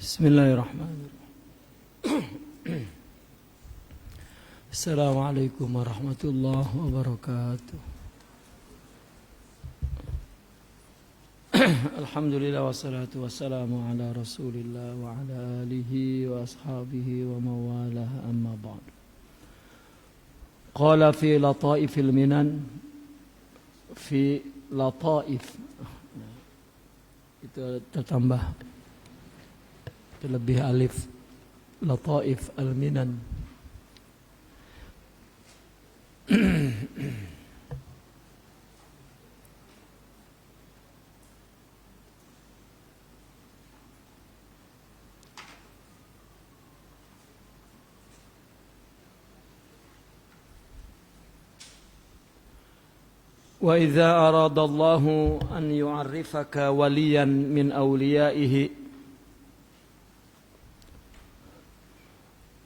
Bismillahirrahmanirrahim. Assalamualaikum warahmatullahi wabarakatuh. Alhamdulillah wassalatu wassalamu ala Rasulillah wa ala alihi wa ashabihi wa mawalah, amma ba'd. Qala fi lataifil minan, fi lataif, itu tertambah terlebih alif, lataif al-minan. Wa idza arada Allahu an yu'arrifaka waliyan min awliyaihi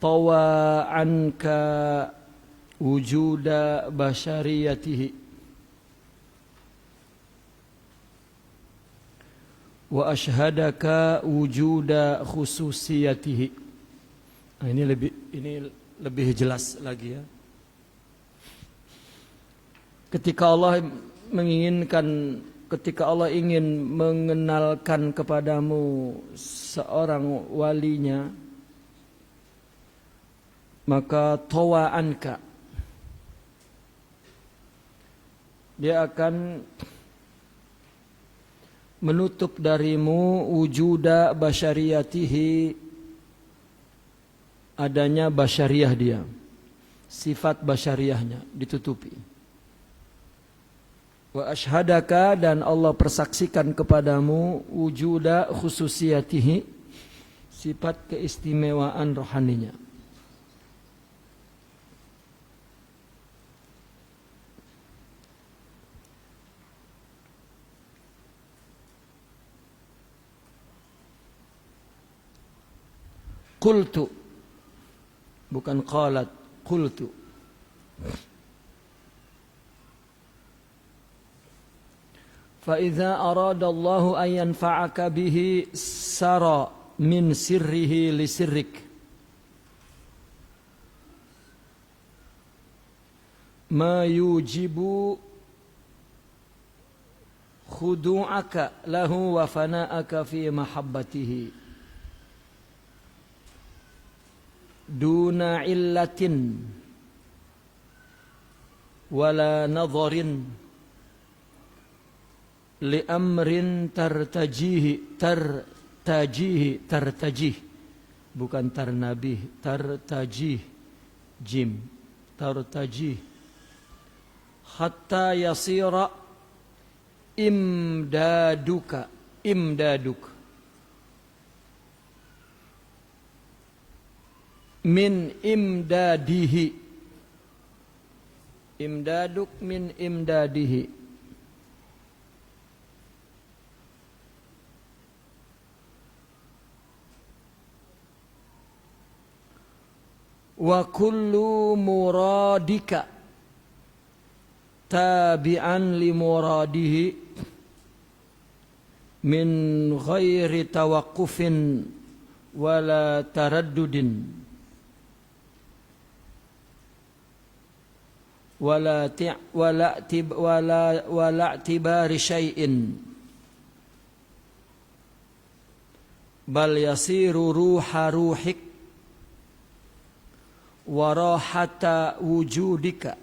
tawa anka wujuda bashariyatihi wa ashhadaka wujuda khususiyatihi. Nah, ini lebih jelas lagi ya. Ketika Allah ingin mengenalkan kepadamu seorang walinya, maka tawa anka, dia akan menutup darimu wujuda basyariyatihi, adanya basyariyah dia, sifat basyariyahnya ditutupi. Wa ashhadaka, dan Allah persaksikan kepadamu wujuda khususiyatihi, sifat keistimewaan rohaninya. Qultu, bukan qalat, qultu. Fa idza arada Allahu an yanfa'aka bihi sara min sirrihi li sirrik, ma yujibu khudu'aka lahu wa fana'aka fi mahabbatihi duna illatin wala nadharin li amrin tartajih, bukan tarnabih, tartajih, jim, tartajih, hatta yasira imdaduk, min imdadihi, imdaduk min imdadihi. Wa kullu muradika tabi'an li muradihi min ghairi tawaqqufin wala taraddudin wala i'tibari syai'in, bal yasiru ruha ruhik warahata wujudika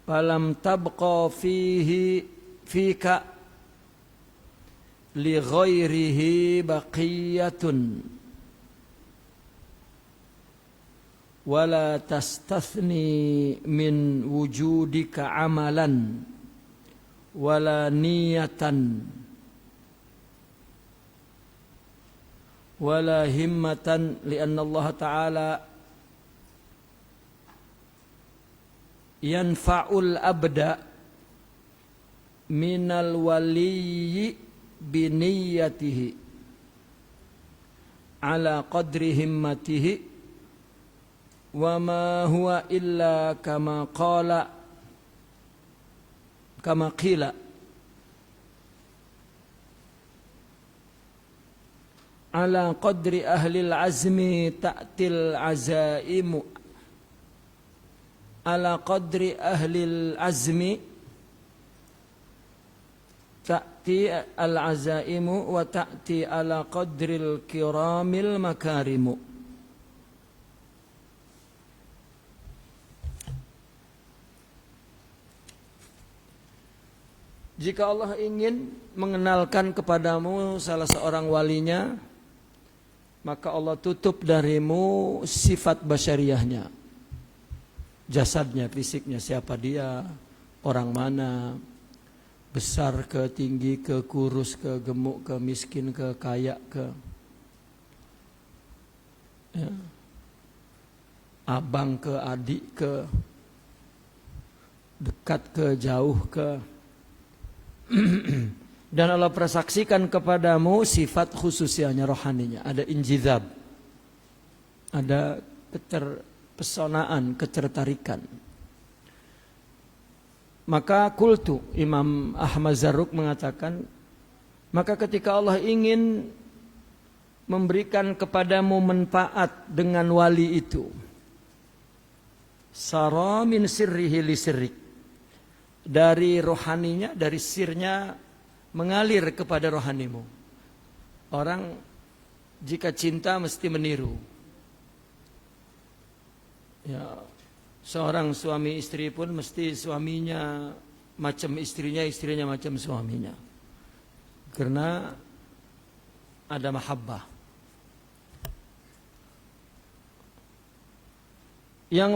falam tabqa fika li ghairihi baqiyatun wala tastathni min wujudika amalan wala niyatan wala himmatan, lianna Allah Ta'ala yanfa'ul abda minal waliyyi biniyatihi ala qadri himmatihi wa ma huwa illa kama qila ala qadri ahlil azmi ta'til azaimu. Ala qadri ahlil azmi ta'ti al-azaimu wa ta'ti ala qadril kiramil makarimu. Jika Allah ingin mengenalkan kepadamu salah seorang walinya, maka Allah tutup darimu sifat basyariahnya, jasadnya, fisiknya, siapa dia, orang mana, besar ke tinggi ke kurus ke gemuk ke miskin ke kaya ke ya, abang ke adik ke dekat ke jauh ke dan Allah persaksikan kepadamu sifat khususnya rohaninya, ada injizab, ada keterpesonaan, ketertarikan. Maka kultu, Imam Ahmad Zarruq mengatakan, maka ketika Allah ingin memberikan kepadamu manfaat dengan wali itu, sara min sirrihi li sirrik, dari rohaninya, dari sirnya mengalir kepada rohanimu. Orang jika cinta mesti meniru. Ya, seorang suami istri pun mesti suaminya macam istrinya, istrinya macam suaminya. Karena ada mahabbah. Yang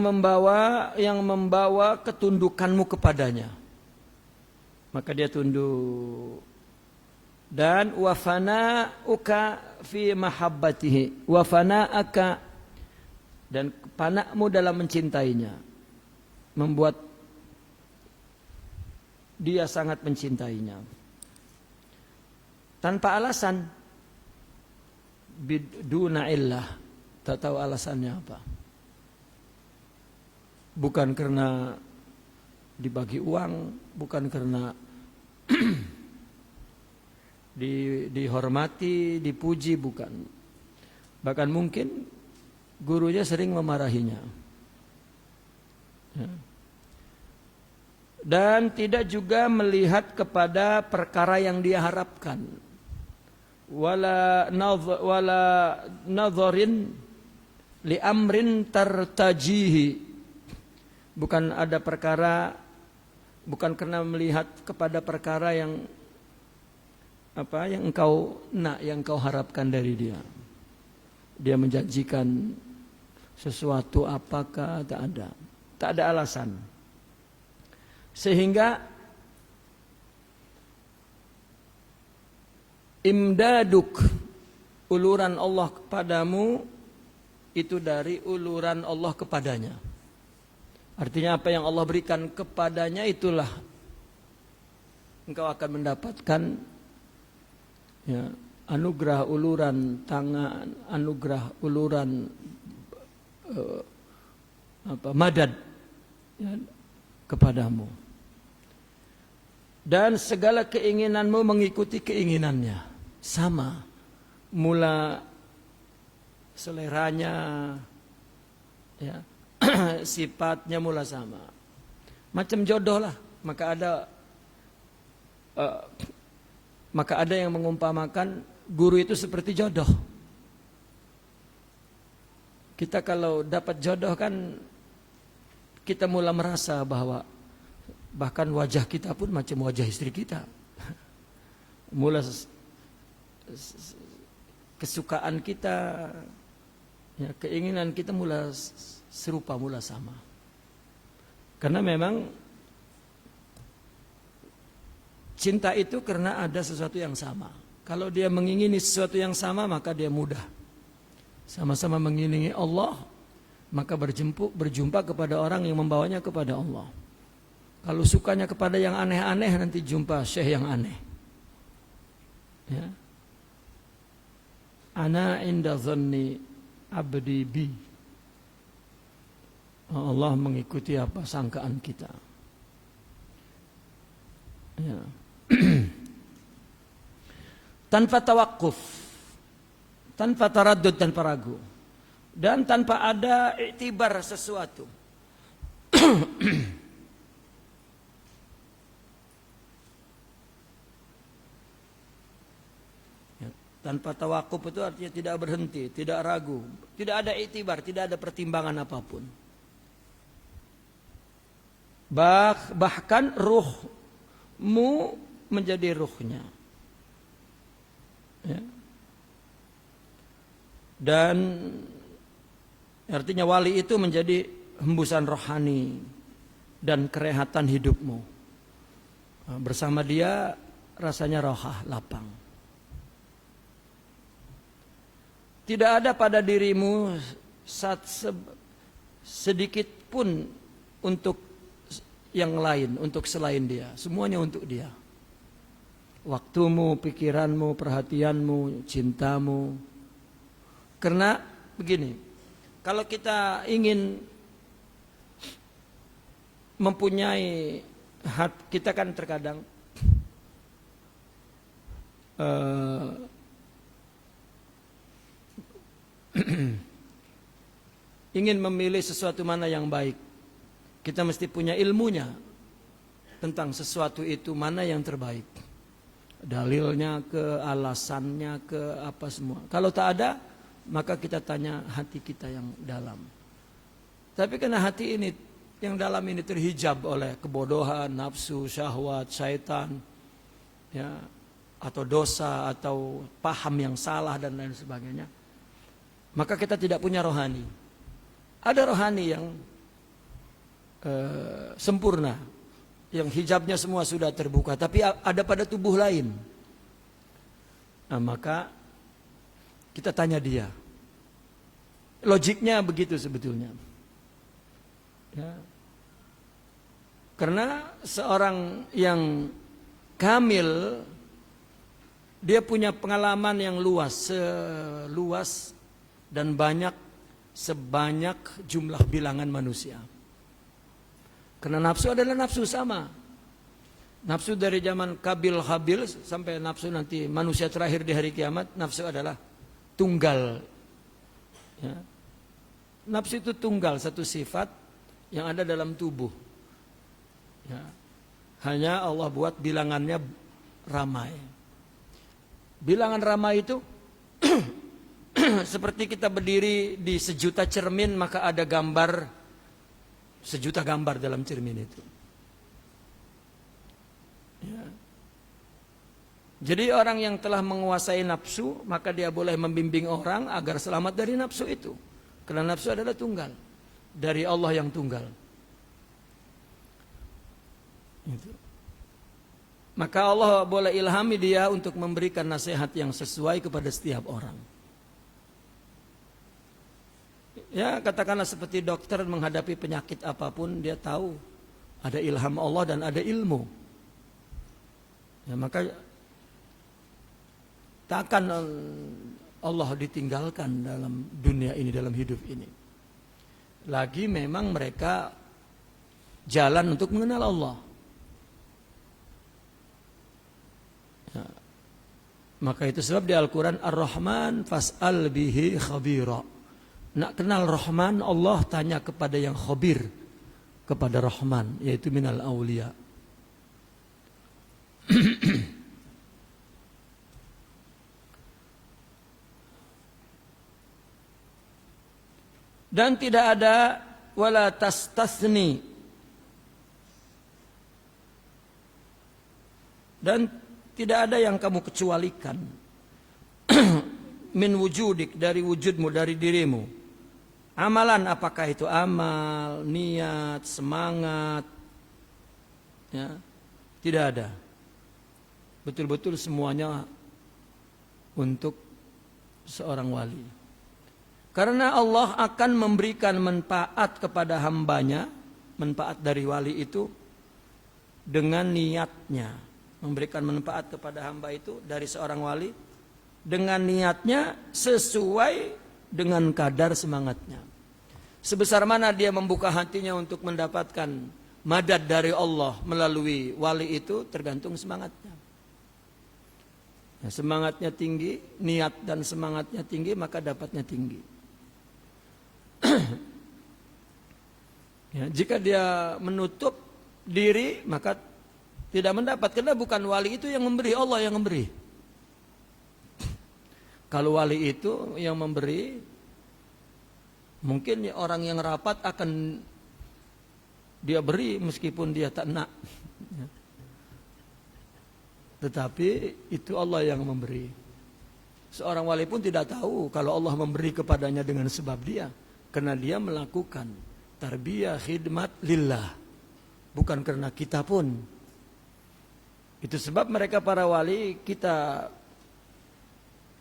membawa ketundukanmu kepadanya, maka dia tunduk. Dan wafana'uka fi mahabbatihi, wafana'aka, dan panakmu dalam mencintainya, membuat dia sangat mencintainya tanpa alasan, biduna illah, tak tahu alasannya apa. Bukan karena dibagi uang, bukan karena dihormati, dipuji, bukan. Bahkan mungkin gurunya sering memarahinya. Ya. Dan tidak juga melihat kepada perkara yang dia harapkan. Wala nadharin li amrin tartajihi. Bukan ada perkara, bukan karena melihat kepada perkara yang engkau yang engkau harapkan dari dia. Dia menjanjikan sesuatu apakah, tak ada alasan. Sehingga imdaduk, uluran Allah kepadamu itu dari uluran Allah kepadanya. Artinya apa yang Allah berikan kepadanya itulah engkau akan mendapatkan, ya, anugerah uluran tangan, anugerah uluran madad, ya, kepadamu. Dan segala keinginanmu mengikuti keinginannya, sama, mula seleranya, ya, sifatnya mula sama, macam jodoh lah. Maka ada yang mengumpamakan guru itu seperti jodoh. Kita kalau dapat jodoh kan kita mula merasa bahwa bahkan wajah kita pun macam wajah istri kita. Mula kesukaan kita, ya, keinginan kita mula serupa, mula sama. Karena memang cinta itu karena ada sesuatu yang sama. Kalau dia mengingini sesuatu yang sama, maka dia mudah. Sama-sama mengingini Allah, maka berjumpa kepada orang yang membawanya kepada Allah. Kalau sukanya kepada yang aneh-aneh, nanti jumpa syekh yang aneh. Ya. Ana inda dhanni abdi bi. Allah mengikuti apa sangkaan kita. Ya. Tanpa tawakuf, tanpa taraddud, tanpa ragu, dan tanpa ada iktibar sesuatu. Tanpa tawakuf itu artinya tidak berhenti, tidak ragu, tidak ada iktibar, tidak ada pertimbangan apapun. Bahkan ruhmu menjadi ruhnya. Ya. Dan artinya wali itu menjadi hembusan rohani dan kerehatan hidupmu. Bersama dia rasanya rohah, lapang. Tidak ada pada dirimu sedikit pun untuk yang lain, untuk selain dia. Semuanya untuk dia. Waktumu, pikiranmu, perhatianmu, cintamu. Karena begini, kalau kita ingin mempunyai kita kan terkadang ingin memilih sesuatu mana yang baik. Kita mesti punya ilmunya tentang sesuatu itu mana yang terbaik. Dalilnya ke, alasannya ke, apa semua. Kalau tak ada, maka kita tanya hati kita yang dalam. Tapi karena hati ini yang dalam ini terhijab oleh kebodohan, nafsu, syahwat, syaitan, ya, atau dosa, atau paham yang salah dan lain sebagainya, maka kita tidak punya rohani. Ada rohani yang sempurna, yang hijabnya semua sudah terbuka, tapi ada pada tubuh lain. Nah, maka kita tanya dia. Logiknya begitu sebetulnya. Ya. Karena seorang yang kamil, dia punya pengalaman yang luas, seluas dan sebanyak jumlah bilangan manusia. Karena nafsu adalah nafsu sama. Nafsu dari zaman Kabil Habil sampai nafsu nanti manusia terakhir di hari kiamat, nafsu adalah tunggal. Ya. Nafsu itu tunggal, satu sifat yang ada dalam tubuh. Ya. Hanya Allah buat bilangannya ramai. Bilangan ramai itu seperti kita berdiri di sejuta cermin, maka ada gambar sejuta gambar dalam cermin itu. Ya. Jadi orang yang telah menguasai nafsu, maka dia boleh membimbing orang agar selamat dari nafsu itu. Karena nafsu adalah tunggal, dari Allah yang tunggal. Itu. Maka Allah boleh ilhami dia untuk memberikan nasihat yang sesuai kepada setiap orang. Ya, katakanlah seperti dokter menghadapi penyakit apapun, dia tahu ada ilham Allah dan ada ilmu. Ya, maka takkan Allah ditinggalkan dalam dunia ini, dalam hidup ini. Lagi memang mereka jalan untuk mengenal Allah. Ya. Maka itu sebab di Al-Quran Ar-Rahman fas'al bihi khabira. Nak kenal Rahman, Allah tanya kepada yang khabir, kepada Rahman, yaitu minal awliya. Dan tidak ada wala tastasni, dan tidak ada yang kamu kecualikan min wujudik, dari wujudmu, dari dirimu. Amalan, apakah itu amal, niat, semangat, ya, tidak ada. Betul-betul semuanya untuk seorang wali. Karena Allah akan memberikan manfaat kepada hambanya, manfaat dari wali itu dengan niatnya. Memberikan manfaat kepada hamba itu dari seorang wali dengan niatnya sesuai dengan kadar semangatnya. Sebesar mana dia membuka hatinya untuk mendapatkan madad dari Allah melalui wali itu, tergantung semangatnya. Ya, semangatnya tinggi, niat dan semangatnya tinggi, maka dapatnya tinggi. Ya, jika dia menutup diri, maka tidak mendapat. Karena bukan wali itu yang memberi, Allah yang memberi. Kalau wali itu yang memberi, mungkin orang yang rapat akan dia beri meskipun dia tak nak. Tetapi itu Allah yang memberi. Seorang wali pun tidak tahu kalau Allah memberi kepadanya dengan sebab dia. Karena dia melakukan tarbiyah khidmat lillah. Bukan karena kita pun. Itu sebab mereka para wali, kita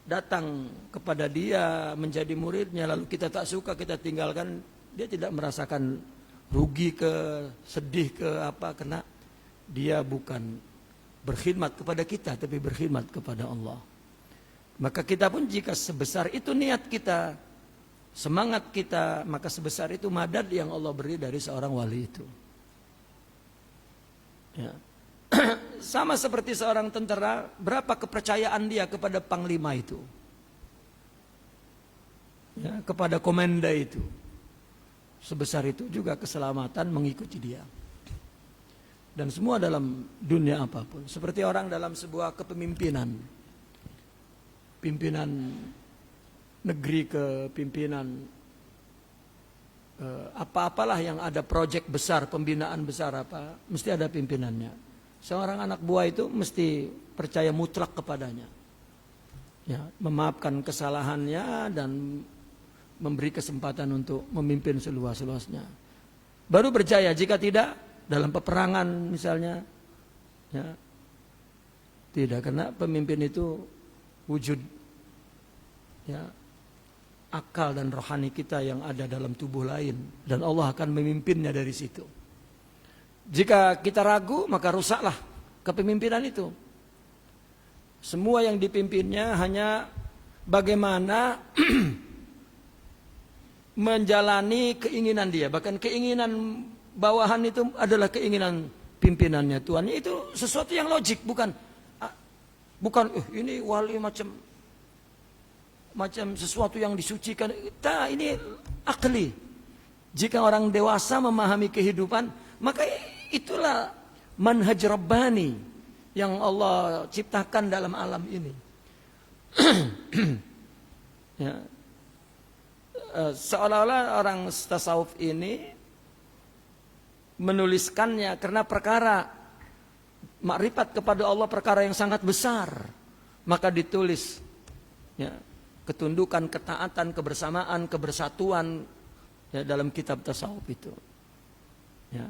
datang kepada dia menjadi muridnya, lalu kita tak suka, kita tinggalkan, dia tidak merasakan rugi ke, sedih ke apa, karena dia bukan berkhidmat kepada kita, tapi berkhidmat kepada Allah. Maka kita pun jika sebesar itu niat kita, semangat kita, maka sebesar itu madad yang Allah beri dari seorang wali itu. Ya. Sama seperti seorang tentara, berapa kepercayaan dia kepada panglima itu, ya, kepada komanda itu, sebesar itu juga keselamatan mengikuti dia. Dan semua dalam dunia apapun. Seperti orang dalam sebuah kepemimpinan, pimpinan negeri ke pimpinan apa-apalah yang ada proyek besar, pembinaan besar apa, mesti ada pimpinannya. Seorang anak buah itu mesti percaya mutlak kepadanya, ya, memaafkan kesalahannya dan memberi kesempatan untuk memimpin seluas-luasnya. Baru berjaya. Jika tidak, dalam peperangan misalnya, ya, tidak. Karena pemimpin itu wujud, ya, akal dan rohani kita yang ada dalam tubuh lain, dan Allah akan memimpinnya dari situ. Jika kita ragu, maka rusaklah kepemimpinan itu. Semua yang dipimpinnya hanya bagaimana menjalani keinginan dia. Bahkan keinginan bawahan itu adalah keinginan pimpinannya, tuannya. Itu sesuatu yang logik, bukan ini wali macam sesuatu yang disucikan. Ini akli. Jika orang dewasa memahami kehidupan, maka itulah manhaj Rabbani yang Allah ciptakan dalam alam ini. Ya. Seolah-olah orang tasawuf ini menuliskannya karena perkara makrifat kepada Allah, perkara yang sangat besar, maka ditulis, ya, ketundukan, ketaatan, kebersamaan, kebersatuan, ya, dalam kitab tasawuf itu. Ya.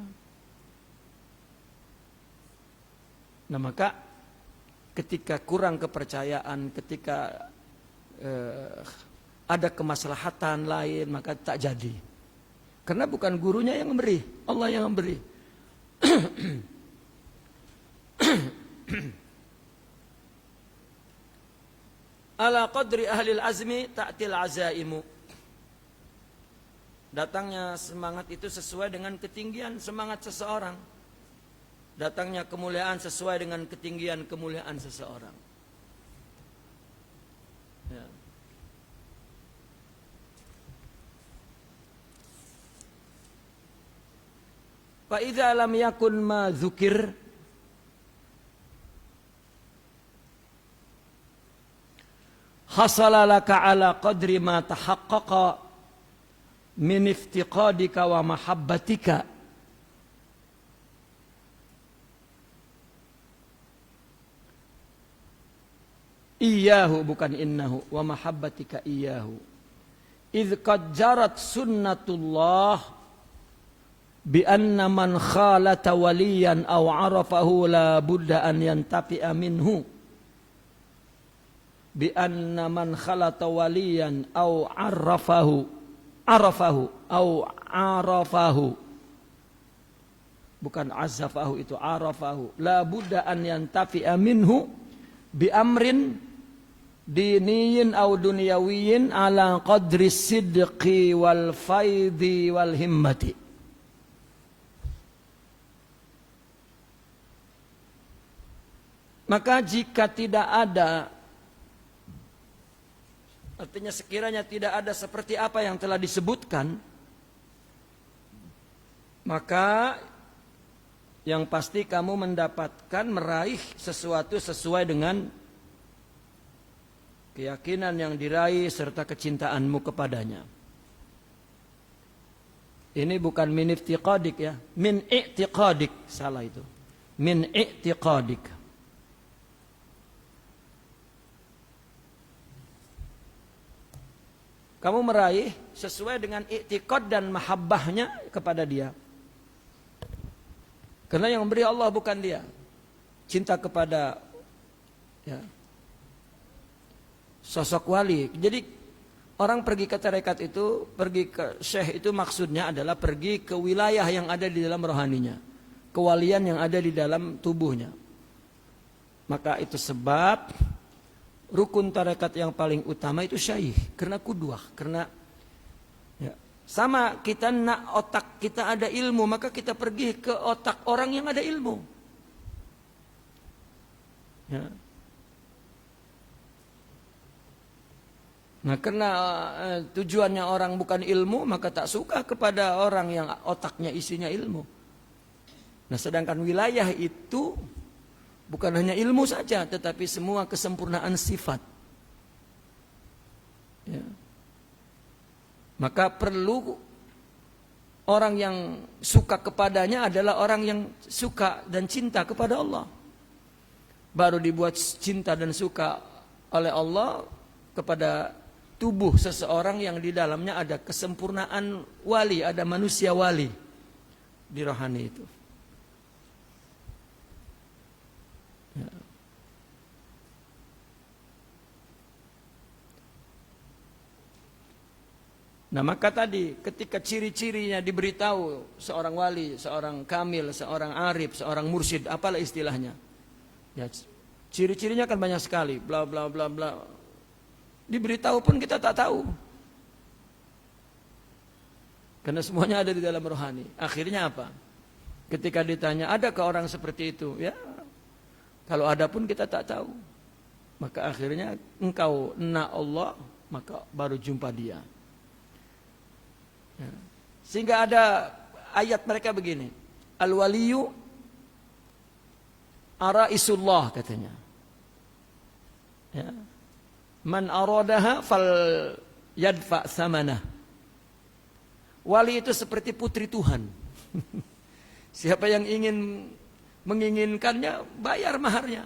Nah, maka ketika kurang kepercayaan, ketika ada kemaslahatan lain, maka tak jadi. Karena bukan gurunya yang memberi, Allah yang memberi. Ala qadri ahlil azmi ta'til azaimu. Datangnya semangat itu sesuai dengan ketinggian semangat seseorang. Datangnya kemuliaan sesuai dengan ketinggian kemuliaan seseorang. Ya. Fa idza lam yakun ma dzukir hasala laka ala qadri ma tahaqqaqa min iftiqadika wa mahabbatika. Iyahu, bukan innahu, wa mahabbatika iyahu. Idh qad jarat sunnatullah bi anna man khalata waliyan aw arafahu la budda an yantafi'a minhu. Bi anna man khalata waliyan aw arafahu bukan azafahu, itu arafahu, la budda an yantafi'a minhu bi amrin diniyin aw dunyawiyin ala qadri sidqi wal faidi wal himmati. Maka jika tidak ada Artinya sekiranya tidak ada seperti apa yang telah disebutkan, maka yang pasti kamu mendapatkan meraih sesuatu sesuai dengan keyakinan yang diraih serta kecintaanmu kepadanya. Ini bukan min i'tiqadik ya, min i'tiqadik, salah itu. Min i'tiqadik. Kamu meraih sesuai dengan i'tiqad dan mahabbahnya kepada dia. Karena yang memberi Allah bukan dia. Cinta kepada ya, sosok wali. Jadi orang pergi ke tarekat itu, pergi ke syekh itu maksudnya adalah pergi ke wilayah yang ada di dalam rohaninya. Kewalian yang ada di dalam tubuhnya. Maka itu sebab rukun tarekat yang paling utama itu syaikh. Karena kudwah. Karena ya, sama kita nak otak kita ada ilmu, maka kita pergi ke otak orang yang ada ilmu. Ya. Nah, karena tujuannya orang bukan ilmu, maka tak suka kepada orang yang otaknya isinya ilmu. Nah, sedangkan wilayah itu bukan hanya ilmu saja, tetapi semua kesempurnaan sifat. Ya. Maka perlu orang yang suka kepadanya adalah orang yang suka dan cinta kepada Allah. Baru dibuat cinta dan suka oleh Allah kepada tubuh seseorang yang di dalamnya ada kesempurnaan wali, ada manusia wali di rohani itu. Ya. Nah, maka tadi ketika ciri-cirinya diberitahu seorang wali, seorang kamil, seorang arif, seorang mursyid, apalah istilahnya. Ya, ciri-cirinya kan banyak sekali, bla bla bla bla. Diberitahu pun kita tak tahu. Karena semuanya ada di dalam rohani. Akhirnya apa? Ketika ditanya, adakah orang seperti itu? Ya, kalau ada pun kita tak tahu. Maka akhirnya engkau na Allah, maka baru jumpa dia. Ya. Sehingga ada ayat mereka begini. Al-waliyu ara'isullah katanya. Ya. Man aradaha fal yadfa samanah. Wali itu seperti putri Tuhan. Siapa yang ingin menginginkannya, bayar maharnya.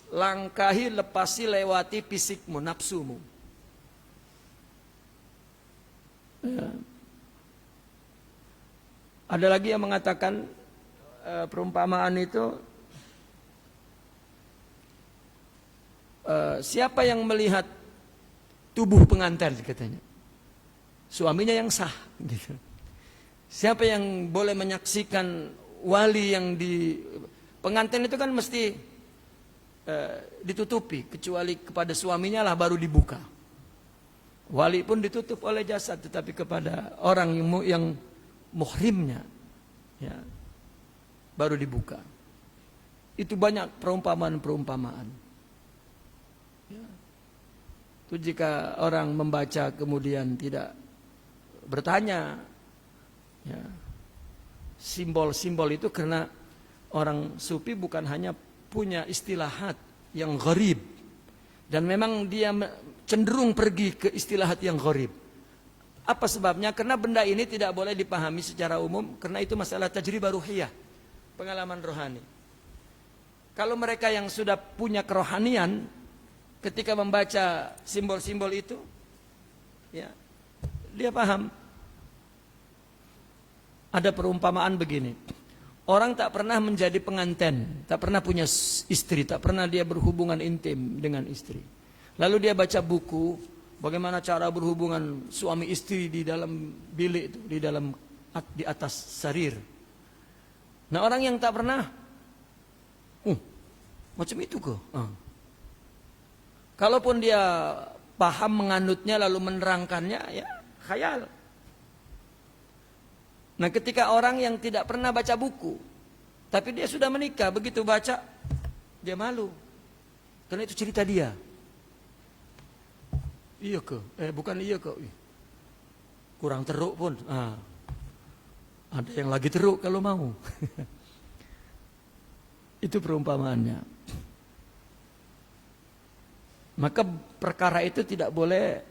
Langkahi, lepasi, lewati fisikmu, nafsumu. Ya. Ada lagi yang mengatakan perumpamaan itu, siapa yang melihat tubuh pengantin katanya, suaminya yang sah gitu. Siapa yang boleh menyaksikan wali yang di pengantin itu kan mesti ditutupi, kecuali kepada suaminya lah baru dibuka. Wali pun ditutup oleh jasad, tetapi kepada orang yang muhrimnya ya, baru dibuka. Itu banyak perumpamaan-perumpamaan. Ya. Itu jika orang membaca kemudian tidak bertanya, ya, simbol-simbol itu, karena orang sufi bukan hanya punya istilahat yang gharib, dan memang dia cenderung pergi ke istilahat yang gharib. Apa sebabnya? Karena benda ini tidak boleh dipahami secara umum, karena itu masalah tajribah ruhiyah, pengalaman rohani. Kalau mereka yang sudah punya kerohanian, ketika membaca simbol-simbol itu, ya, dia paham. Ada perumpamaan begini. Orang tak pernah menjadi pengantin, tak pernah punya istri, tak pernah dia berhubungan intim dengan istri. Lalu dia baca buku bagaimana cara berhubungan suami istri di dalam bilik itu, di atas sarir. Nah, orang yang tak pernah, macam itu kok. Kalaupun dia paham menganutnya lalu menerangkannya, ya khayal. Nah, ketika orang yang tidak pernah baca buku, tapi dia sudah menikah, begitu baca, dia malu. Karena itu cerita dia. Iya ke? Bukan iya ke? Kurang teruk pun. Ada yang lagi teruk kalau mau. Itu perumpamaannya. Maka perkara itu tidak boleh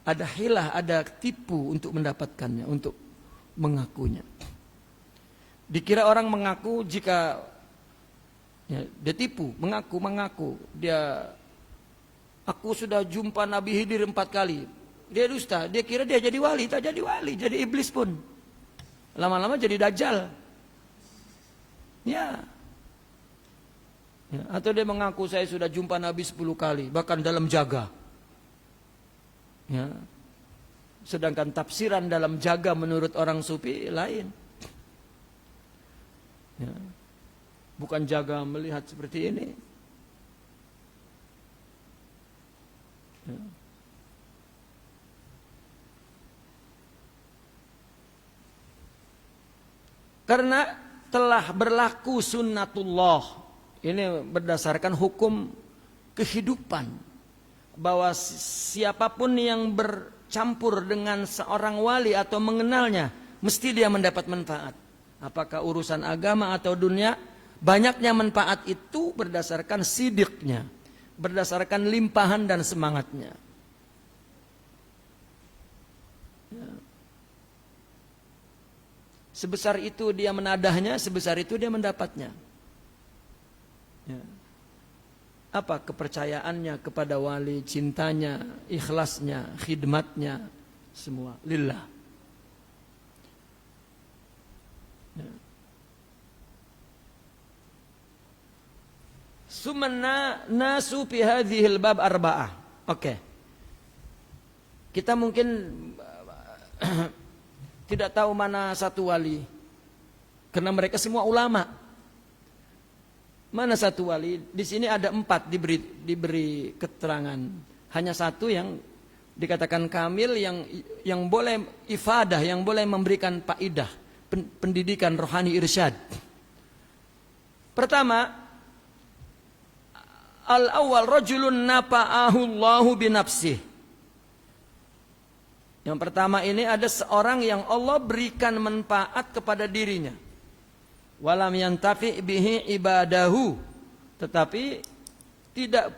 ada hilah, ada tipu untuk mendapatkannya, untuk mengakunya. Dikira orang mengaku jika dia tipu, mengaku dia, aku sudah jumpa Nabi Khidir 4 kali. Dia dusta, dia kira dia jadi wali, tak jadi wali, jadi iblis pun. Lama-lama jadi dajjal. Ya. Atau dia mengaku saya sudah jumpa Nabi 10 kali, bahkan dalam jaga. Ya. Sedangkan tafsiran dalam jaga menurut orang sufi lain. Ya. Bukan jaga melihat seperti ini. Ya. Karena telah berlaku sunnatullah. Ini berdasarkan hukum kehidupan. Bahwa siapapun yang bercampur dengan seorang wali atau mengenalnya, mesti dia mendapat manfaat. Apakah urusan agama atau dunia, banyaknya manfaat itu berdasarkan sidiknya, berdasarkan limpahan dan semangatnya. Ya. Sebesar itu dia menadahnya, sebesar itu dia mendapatnya. Ya. Apa kepercayaannya kepada wali, cintanya, ikhlasnya, khidmatnya, semua lillah. Ya. Sumana nasu fi hadhil bab arba'ah. Oke. Kita mungkin tidak tahu mana satu wali, karena mereka semua ulama. Mana satu wali? Di sini ada 4 diberi keterangan. Hanya satu yang dikatakan kamil, yang boleh ifadah, yang boleh memberikan faidah, pendidikan rohani irsyad. Pertama, al-awwal rajulun nafa'ahu Allahu binafsih. Yang pertama ini ada seorang yang Allah berikan manfaat kepada dirinya. Walam yantafi bihi ibadahu, tetapi tidak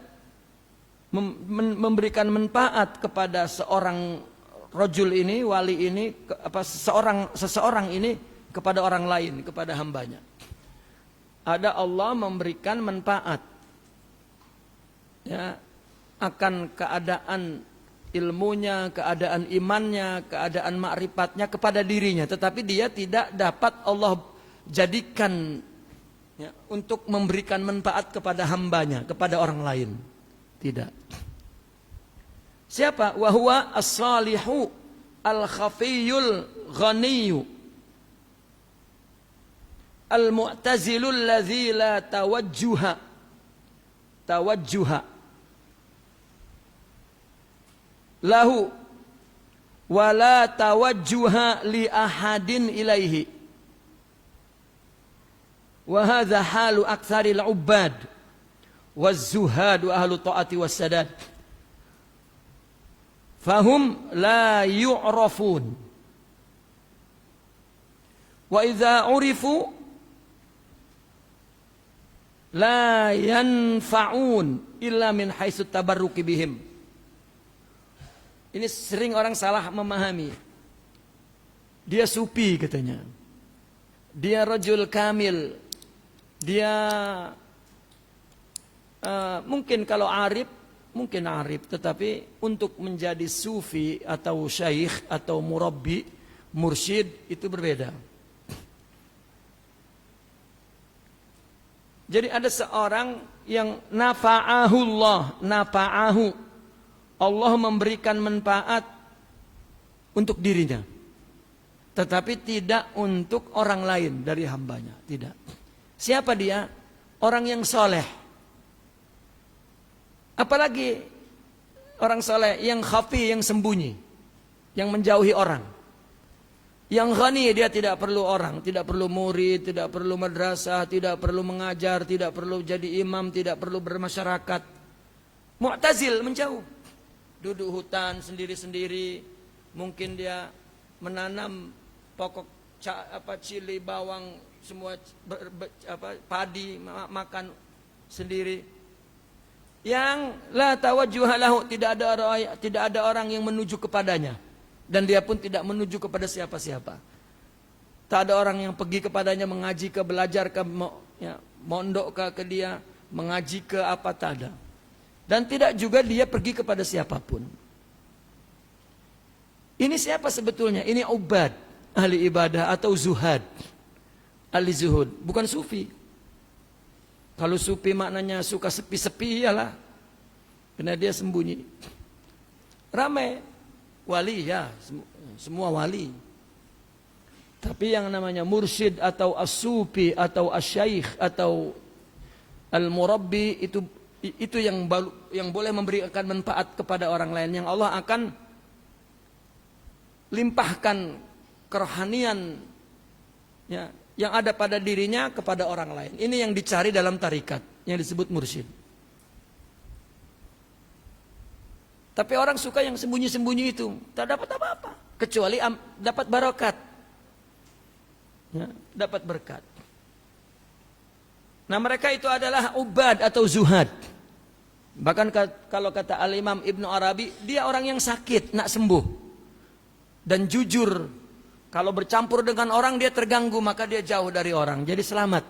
memberikan manfaat kepada seorang rajul ini, wali ini, seseorang ini kepada orang lain, kepada hambanya. Ada Allah memberikan manfaat, ya, akan keadaan ilmunya, keadaan imannya, keadaan ma'rifatnya kepada dirinya, tetapi dia tidak dapat Allah jadikan, ya, untuk memberikan manfaat kepada hambanya, kepada orang lain. Tidak. Siapa? Wahuwa as-salihu al-khafiyul ghaniyu al-mu'tazilul ladzi la tawajjuha lahu wa la tawajjuha li ahadin ilaihi. Wa hadza halu aktsaril ubbad waz-zuhad wa ahlu ta'ati was-sadad. Fahum la yu'rafun. Wa idza urifu la yanfa'un illa min haitsu tabarruki bihim. Ini sering orang salah memahami. Dia sufi katanya. Dia rajul kamil. Dia mungkin kalau arif, tetapi untuk menjadi sufi atau syaikh atau murabbi, mursyid itu berbeda. Jadi ada seorang yang nafa'ahu Allah memberikan manfaat untuk dirinya, tetapi tidak untuk orang lain dari hambanya, tidak. Siapa dia? Orang yang soleh. Apalagi orang soleh yang khafi, yang sembunyi, yang menjauhi orang. Yang ghani, dia tidak perlu orang, tidak perlu murid, tidak perlu madrasah, tidak perlu mengajar, tidak perlu jadi imam, tidak perlu bermasyarakat. Mu'tazil, menjauh. duduk hutan sendiri-sendiri, mungkin dia menanam pokok cili, bawang, semua padi, makan sendiri. Yang la tawajjuha lahu, tidak ada orang yang menuju kepadanya, dan dia pun tidak menuju kepada siapa-siapa. Tak ada orang yang pergi kepadanya, mengaji ke, belajar ke, mondok ke dia, mengaji ke apa, tak ada. Dan tidak juga dia pergi kepada siapapun. Ini siapa sebetulnya? Ini ubad, ahli ibadah atau zuhad, ahli zuhud, bukan sufi. Kalau sufi maknanya suka sepi-sepi, iyalah, karena dia sembunyi. Ramai wali, ya, semua wali. Tapi yang namanya mursyid atau as-sufi atau as-syaikh atau al-murabbi, itu yang boleh memberikan manfaat kepada orang lain, yang Allah akan limpahkan kerohanian, ya, yang ada pada dirinya kepada orang lain. Ini yang dicari dalam tarikat yang disebut mursyid. Tapi orang suka yang sembunyi-sembunyi itu, tak dapat apa-apa kecuali dapat barokat, ya, dapat berkat. Nah, mereka itu adalah ubad atau zuhad. Bahkan kalau kata Al-Imam Ibnu Arabi, dia orang yang sakit nak sembuh dan jujur. Kalau bercampur dengan orang dia terganggu, maka dia jauh dari orang, jadi selamat.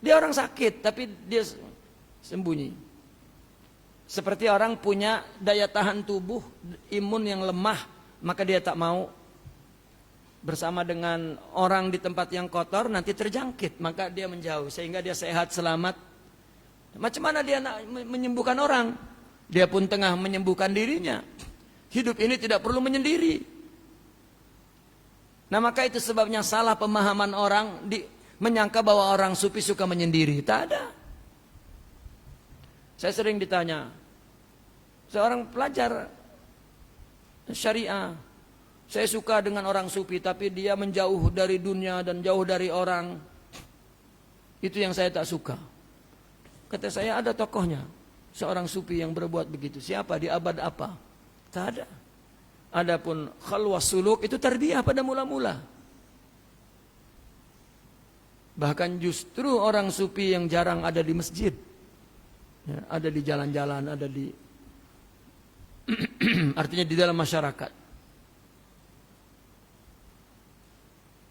Dia orang sakit tapi dia sembunyi. Seperti orang punya daya tahan tubuh, imun yang lemah, maka dia tak mau bersama dengan orang di tempat yang kotor, nanti terjangkit, maka dia menjauh sehingga dia sehat selamat. Macam mana dia nak menyembuhkan orang? Dia pun tengah menyembuhkan dirinya. Hidup ini tidak perlu menyendiri. Nah, maka itu sebabnya salah pemahaman orang menyangka bahwa orang sufi suka menyendiri. Tak ada. Saya sering ditanya, seorang pelajar syariah, saya suka dengan orang sufi tapi dia menjauh dari dunia dan jauh dari orang. Itu yang saya tak suka. Kata saya, ada tokohnya, seorang sufi yang berbuat begitu. Siapa? Di abad apa? Tak ada. Adapun khalwah suluk itu tarbiyah pada mula-mula. Bahkan justru orang sufi yang jarang ada di masjid, ya, ada di jalan-jalan, ada di artinya di dalam masyarakat.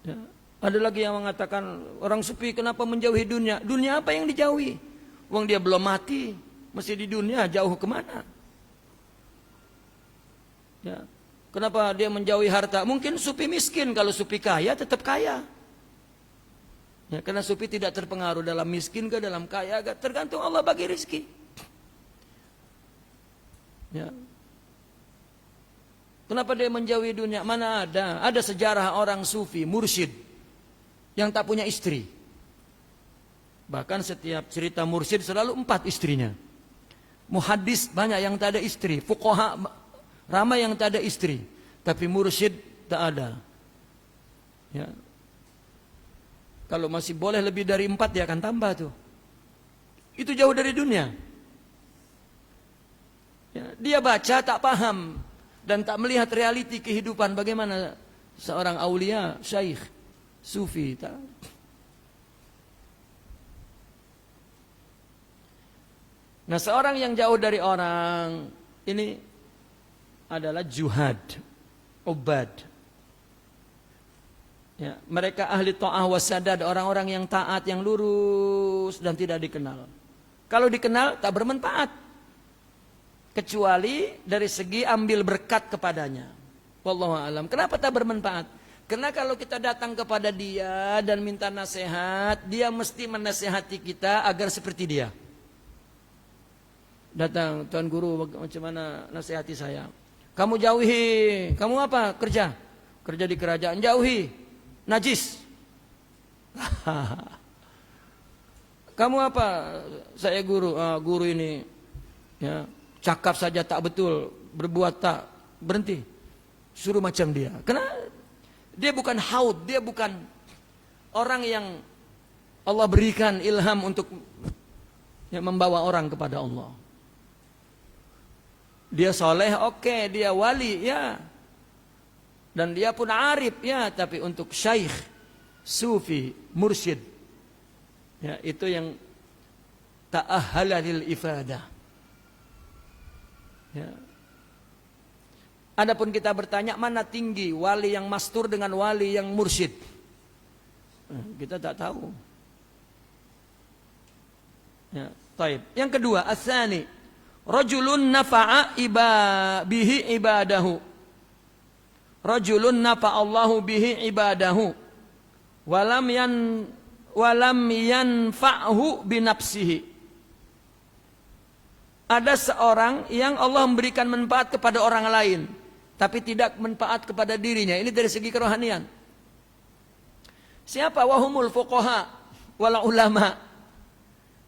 Ya, ada lagi yang mengatakan orang sufi kenapa menjauhi dunia? Dunia apa yang dijauhi? Wong dia belum mati, masih di dunia, jauh kemana? Ya. Kenapa dia menjauhi harta? Mungkin sufi miskin, kalau sufi kaya tetap kaya. Ya, karena sufi tidak terpengaruh dalam miskin ke dalam kaya, tergantung Allah bagi rezeki. Ya. Kenapa dia menjauhi dunia? Mana ada? Ada sejarah orang sufi, mursyid, yang tak punya istri. Bahkan setiap cerita mursyid selalu 4 istrinya. Muhaddis banyak yang tak ada istri. Fuqaha ramai yang tak ada istri, tapi mursyid tak ada. Ya. Kalau masih boleh lebih dari 4 dia akan tambah tuh. Itu jauh dari dunia. Ya. Dia baca tak paham dan tak melihat realiti kehidupan bagaimana seorang aulia, syaikh, sufi. Tak. Nah, seorang yang jauh dari orang ini adalah juhad, ubad. Ya, mereka ahli ta'ah wasadad, orang-orang yang taat, yang lurus dan tidak dikenal. Kalau dikenal tak bermanfaat, kecuali dari segi ambil berkat kepadanya. Wallahu a'lam. Kenapa tak bermanfaat? Karena kalau kita datang kepada dia dan minta nasihat, dia mesti menasihati kita agar seperti dia. Datang, Tuan Guru, macam mana nasihati saya? Kamu jauhi, kamu apa? Kerja di kerajaan, jauhi, najis. Kamu apa? Saya guru, guru ini, ya, cakap saja tak betul, berbuat tak, berhenti. Suruh macam dia. Karena dia bukan haud, dia bukan orang yang Allah berikan ilham untuk, ya, membawa orang kepada Allah. Dia soleh, oke, dia wali, ya. Dan dia pun arif, ya. Tapi untuk syaikh, sufi, mursyid, ya, itu yang ta'ahala lil ifadah. Ya. Adapun kita bertanya mana tinggi wali yang mastur dengan wali yang mursyid, kita tak tahu. Ya, taib. Yang kedua, asani, rajulun nafa'a bihi ibadahu. Rajulun nafa'allahu bihi ibadahu. Walam yanfa'hu binafsihi. Ada seorang yang Allah memberikan manfaat kepada orang lain, tapi tidak manfaat kepada dirinya. Ini dari segi kerohanian. Siapa? Wahumul fuqaha wal ulama.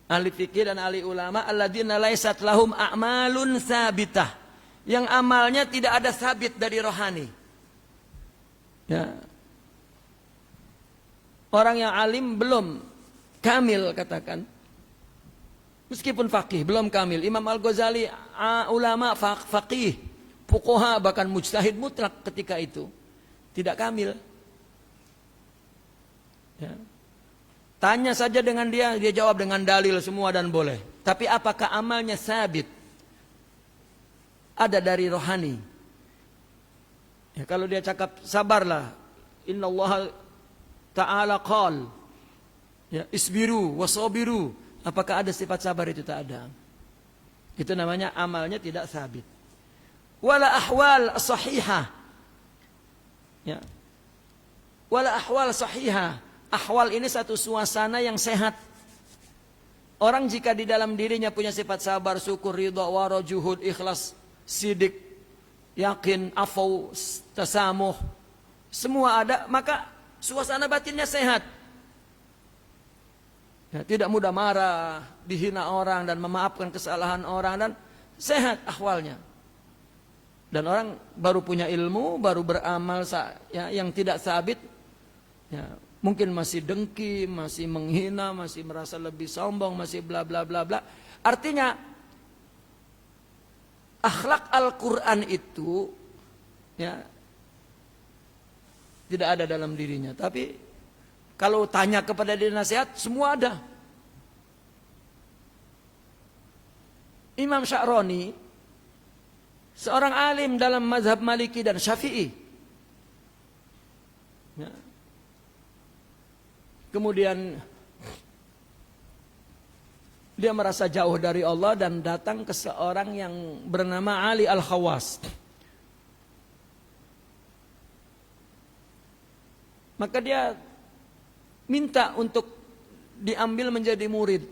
Ahli fikih dan ahli ulama alladzina laisat lahum a'malun sabitah. Yang amalnya tidak ada sabit dari rohani. Ya. Orang yang alim belum kamil, katakan. Meskipun faqih belum kamil. Imam Al-Ghazali ulama faqih, fuqaha, bahkan mujtahid mutlak ketika itu tidak kamil. Ya. Tanya saja dengan dia jawab dengan dalil semua dan boleh. Tapi apakah amalnya sabit? Ada dari rohani. Ya, kalau dia cakap sabarlah, innallaha ta'ala qal, ya, isbiru wasabiru. Apakah ada sifat sabar? Itu tak ada. Itu namanya amalnya tidak sabit. Wala ahwal sahihah. Ya. Wala ahwal sahihah. Ahwal ini satu suasana yang sehat. Orang jika di dalam dirinya punya sifat sabar, syukur, ridha, wara, juhud, ikhlas, sidik, yakin, afau, tasamuh, semua ada, maka suasana batinnya sehat. Ya, tidak mudah marah, dihina orang dan memaafkan kesalahan orang, dan sehat ahwalnya. Dan orang baru punya ilmu, baru beramal ya, yang tidak sabit, ya, mungkin masih dengki, masih menghina, masih merasa lebih sombong, masih bla bla bla bla. Artinya akhlak Al-Quran itu, ya, tidak ada dalam dirinya. Tapi kalau tanya kepada dia nasihat, semua ada. Imam Sya'rani, seorang alim dalam mazhab Maliki dan Syafi'i. Ya. Kemudian dia merasa jauh dari Allah dan datang ke seorang yang bernama Ali Al-Khawas. Maka dia minta untuk diambil menjadi murid.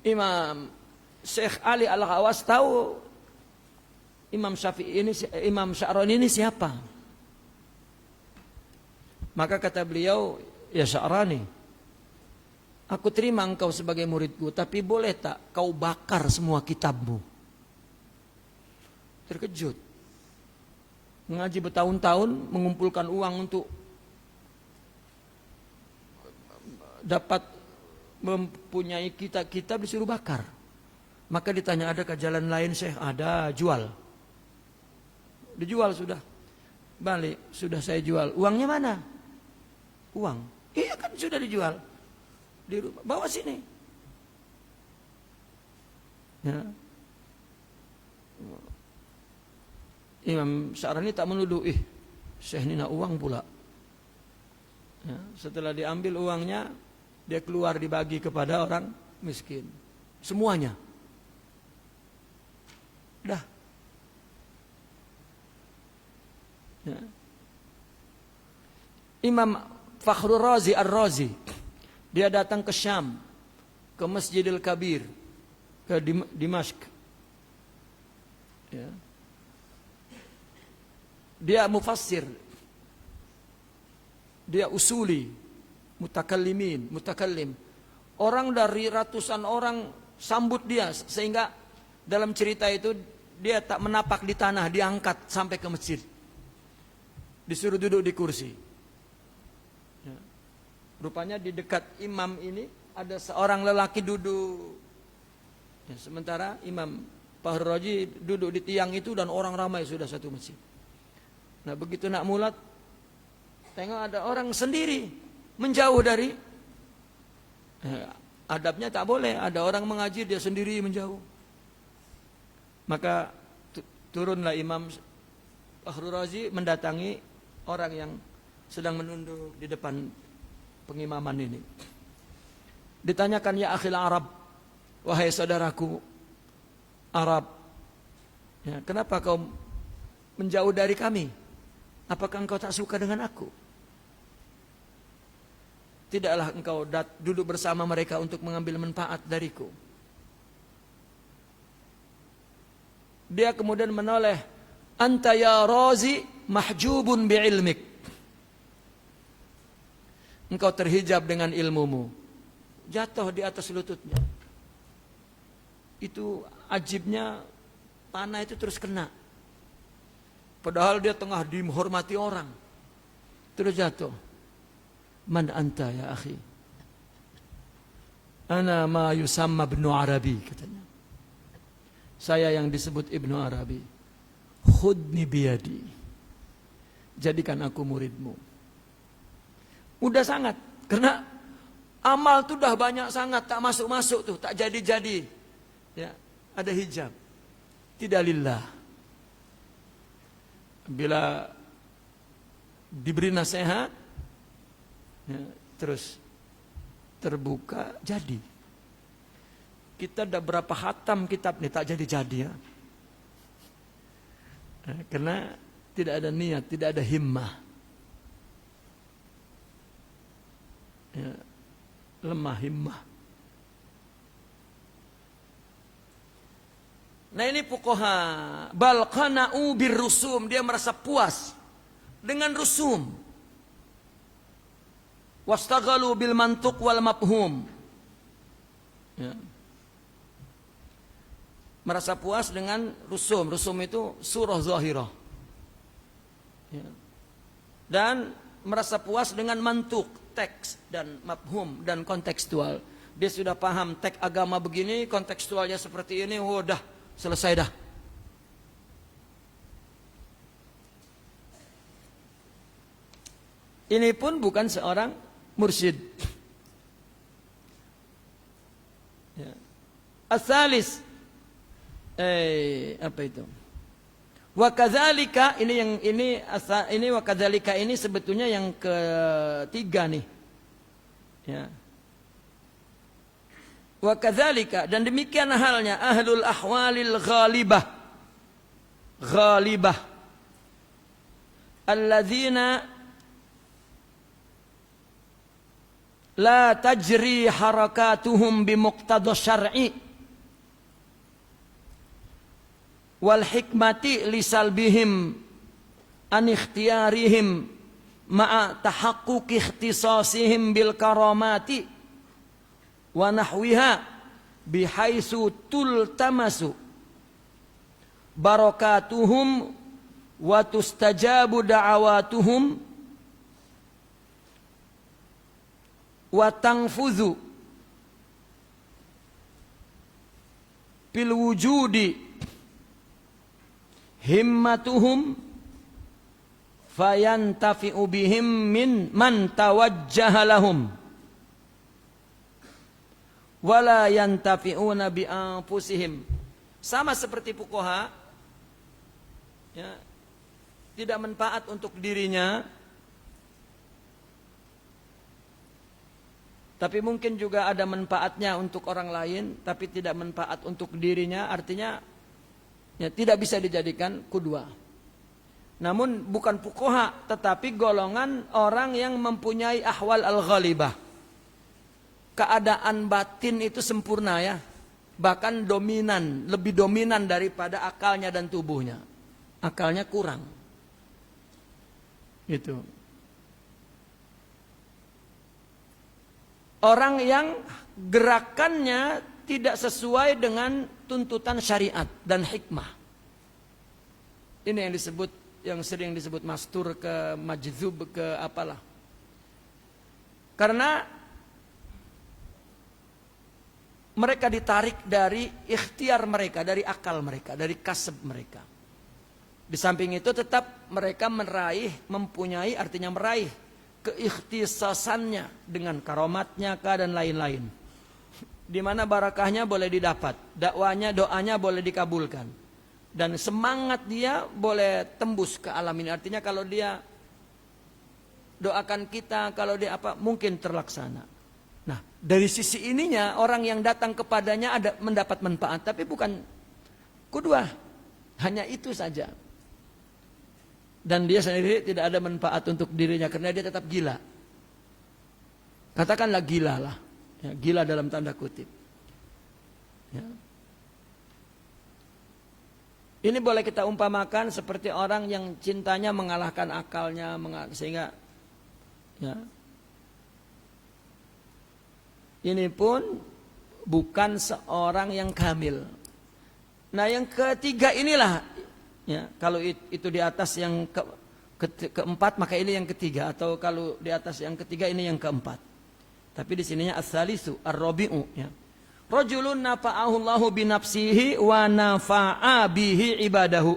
Imam Syekh Ali Al-Khawas tahu Imam Syafi'i ini, Imam Sya'rani ini siapa? Maka kata beliau, ya Sya'rani, aku terima engkau sebagai muridku, tapi boleh tak kau bakar semua kitabmu? Terkejut. Mengaji bertahun-tahun, mengumpulkan uang untuk dapat mempunyai kitab disuruh bakar. Maka ditanya, adakah jalan lain Syekh? Ada, jual. Dijual sudah. Balik, sudah saya jual. Uangnya mana? Uang. Iya kan sudah dijual. Di rumah, bawa sini. Ya. Imam Sya'rani tak menuduh, Syekh ini nak uang pula. Ya. Setelah diambil uangnya, dia keluar dibagi kepada orang miskin. Semuanya. Dah. Ya. Imam Fakhrul Razi Ar-Razi, dia datang ke Syam, ke Masjidil Kabir, ke Dimashq. Ya. Dia mufassir, dia usuli, mutakallim. Orang dari ratusan orang sambut dia, sehingga dalam cerita itu dia tak menapak di tanah, diangkat sampai ke masjid. Disuruh duduk di kursi. Ya. Rupanya di dekat imam ini ada seorang lelaki duduk. Ya, sementara Imam Fahru Razi duduk di tiang itu dan orang ramai sudah satu masjid. Nah begitu nak mulat, tengok ada orang sendiri menjauh dari. Adabnya tak boleh, ada orang mengaji dia sendiri menjauh. Maka turunlah Imam Fahru Razi mendatangi orang yang sedang menunduk di depan pengimaman ini. Ditanyakan, ya akhil Arab, wahai saudaraku Arab, ya, kenapa kau menjauh dari kami? Apakah engkau tak suka dengan aku? Tidaklah engkau duduk bersama mereka untuk mengambil manfaat dariku. Dia kemudian menoleh, anta ya Razi mahjubun bi'ilmik. Engkau terhijab dengan ilmumu. Jatuh di atas lututnya. Itu ajibnya, panah itu terus kena. Padahal dia tengah dihormati orang. Terus jatuh. Man anta ya akhi? Ana ma yusamma Ibnu Arabi, katanya. Saya yang disebut Ibnu Arabi. Khudni biyadi. Jadikan aku muridmu. Udah sangat. Karena amal itu dah banyak sangat. Tak masuk-masuk tuh. Tak jadi-jadi. Ya, ada hijab. Tidak lillah. Bila diberi nasihat, ya, terus terbuka, jadi. Kita dah berapa khatam kitab nih, tak jadi-jadi ya. Karena tidak ada niat, tidak ada himmah. Ya, lemah himmah. Nah ini fuqaha, bal qana'u birrusum, dia merasa puas dengan rusum. Wastaghalu bil mantuq wal mafhum. Ya. Merasa puas dengan rusum. Rusum itu surah zahirah. Ya. Dan merasa puas dengan mantuk, teks dan mafhum dan kontekstual. Dia sudah paham teks agama begini, kontekstualnya seperti ini, dah selesai dah. Ini pun bukan seorang mursyid. Ya. Asalis, apa itu? Wa kadzalika, ini wa kadzalika ini sebetulnya yang ketiga nih. Ya. Wa kadzalika, dan demikian halnya ahlul ahwalil ghalibah alladzina la tajri harakatuhum bimuqtada syar'i wal hikmati lisalbihim an ikhtiyarihim ma'a tahaqquqi ikhtisasihim bil karamati wa nahwiha bihaitsu tultamasu barakatuhum wa tustajabu da'awatuhum wa tangfuzu bil wujudi himmatuhum fayantafi'u bihim min man tawajjaha lahum wala yantafi'una bi anfusihim. Sama seperti fuqaha, ya, tidak manfaat untuk dirinya, tapi mungkin juga ada manfaatnya untuk orang lain, tapi tidak manfaat untuk dirinya. Artinya ya, tidak bisa dijadikan qudwah. Namun bukan fuqaha, tetapi golongan orang yang mempunyai ahwal al-ghalibah. Keadaan batin itu sempurna ya. Bahkan dominan, lebih dominan daripada akalnya dan tubuhnya. Akalnya kurang. Itu. Orang yang gerakannya tidak sesuai dengan tuntutan syariat dan hikmah. Ini yang disebut, yang sering disebut mastur ke majzub ke apalah. Karena mereka ditarik dari ikhtiar mereka, dari akal mereka, dari kasab mereka. Di samping itu tetap mereka mempunyai artinya meraih keikhtisasannya dengan karomatnya dan lain-lain. Di mana barakahnya boleh didapat, dakwanya, doanya boleh dikabulkan. Dan semangat dia boleh tembus ke alam ini. Artinya kalau dia doakan kita, kalau dia apa, mungkin terlaksana. Nah, dari sisi ininya orang yang datang kepadanya ada mendapat manfaat, tapi bukan kedua, hanya itu saja. Dan dia sendiri tidak ada manfaat untuk dirinya karena dia tetap gila. Katakanlah gila lah, ya, gila dalam tanda kutip. Ya. Ini boleh kita umpamakan seperti orang yang cintanya mengalahkan akalnya, sehingga ya, ini pun bukan seorang yang kamil. Nah, yang ketiga inilah, ya, kalau itu di atas yang keempat maka ini yang ketiga, atau kalau di atas yang ketiga ini yang keempat. Tapi di sininya as-salisu ar-rabi'u, ya. Rajulun nafa'ahu Allahu bi nafsihi wa nafa'a bihi ibadahu.